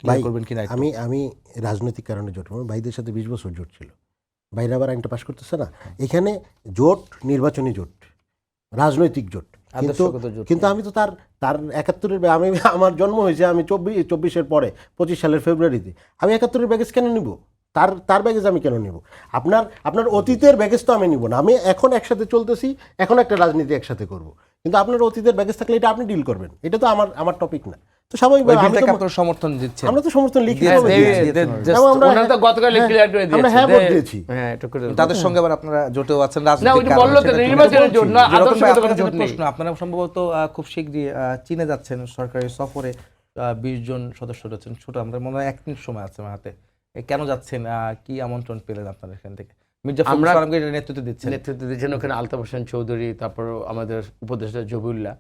ভাই, করবেন কিনা একটু। আমি রাজনৈতিক কারণে জোট, আমার ভাইদের সাথে 20 বছর জোট ছিল, বাইরে আবার আইনটা পাশ করতেছে না। এখানে জোট নির্বাচনী জোট, রাজনৈতিক জোট, কিন্তু আদর্শগত জোট কিন্তু আমি তো তার 71-এর আমি আমার জন্ম হয়েছে আমি 24-এর পরে 25 সালের ফেব্রুয়ারিতে, আমি 71-এর ব্যাগেজ কেন নিব? তার ব্যাগেজ আমি কেন নিব? আপনার অতীতের ব্যাগেজ তো আমি নিব না। আমি এখন একসাথে চলতেছি, এখন একটা রাজনীতি একসাথে করব, কিন্তু আপনার অতীতের ব্যাগেজ থাকলে এটা আপনি ডিল করবেন, এটা তো আমার টপিক না। তো স্বাভাবিকভাবে ওই আমি বিলটাকে তো- আপনারা সমর্থন দিচ্ছেন। আমরা তো সমর্থন লিখি হ্যাঁ, এবং আমরা ওনারা তো গতকাল হ্যাঁ, ক্লিয়ার করে আমরা দিয়েছে হ্যাঁ ভোট যে- দিয়েছি। হ্যাঁ, এটা করে তাদের সঙ্গে আবার আপনারা জোটেও আছেন না, ওই রাজনৈতিক যে কারণে, বললো তো সেটা তুলে নির্বাচনের জোট না, যেরকম ভাই, আদর্শগত আপনার জোট কাছে নেই। প্রশ্ন, আপনারা সম্ভবত খুব শীঘ্রই চীনে যাচ্ছেন, সরকারি সফরে 20 জন সদস্য রয়েছেন, ছোট, আমরা মনে হয় 1 মিনিট সময় আছে আমার হাতে। কেন যাচ্ছেন, কি আমন্ত্রণ পেলেন আপনারা এখান থেকে? মির্জা ফখরুল আমরা- আলমগীর নেতৃত্ব দিচ্ছেন। নেতৃত্ব দিয়েছেন ওখানে আলতাফ হোসেন চৌধুরী, তারপর আমাদের উপদেষ্টা জবিউল্লাহ,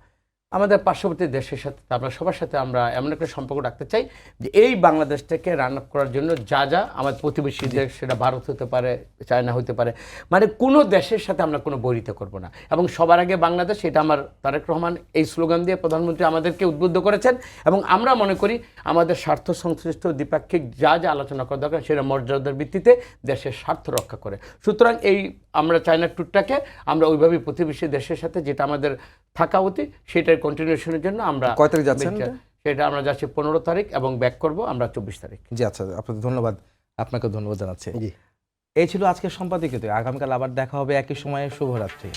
আমাদের পার্শ্ববর্তী দেশের সাথে আমরা সবার সাথে আমরা এমন একটা সম্পর্ক রাখতে চাই যে এই বাংলাদেশটাকে রান আপ করার জন্য যা যা আমাদের প্রতিবেশী দেশ, সেটা ভারত হতে পারে, চায়না হতে পারে, মানে কোনো দেশের সাথে আমরা কোনো বৈরিতা করব না, এবং সবার আগে বাংলাদেশ, এটা আমার তারেক রহমান এই স্লোগান দিয়ে প্রধানমন্ত্রী আমাদেরকে উদ্বুদ্ধ করেছেন, এবং আমরা মনে করি আমাদের স্বার্থ সংশ্লিষ্ট দ্বিপাক্ষিক যা যা আলোচনা করা দরকার সেটা মর্যাদার ভিত্তিতে দেশের স্বার্থ রক্ষা করে। সুতরাং এই আমরা চায়না ট্যুরটাকে আমরা ওইভাবেই প্রতিবেশী দেশের সাথে যেটা আমাদের থাকা উচিত সেটার কন্টিনিউশনের জন্য আমরা কয় তারিখ যাচ্ছেন? সেটা আমরা যাচ্ছি 15 তারিখ এবং ব্যাক করব আমরা 24 তারিখ। জি আচ্ছা, আপনাদের ধন্যবাদ, আপনাকে ধন্যবাদ জানাচ্ছি। জি। এই ছিল আজকের সম্পাদকীয়তে। আগামীকাল আবার দেখা হবে একই সময়ে। শুভরাত্রি।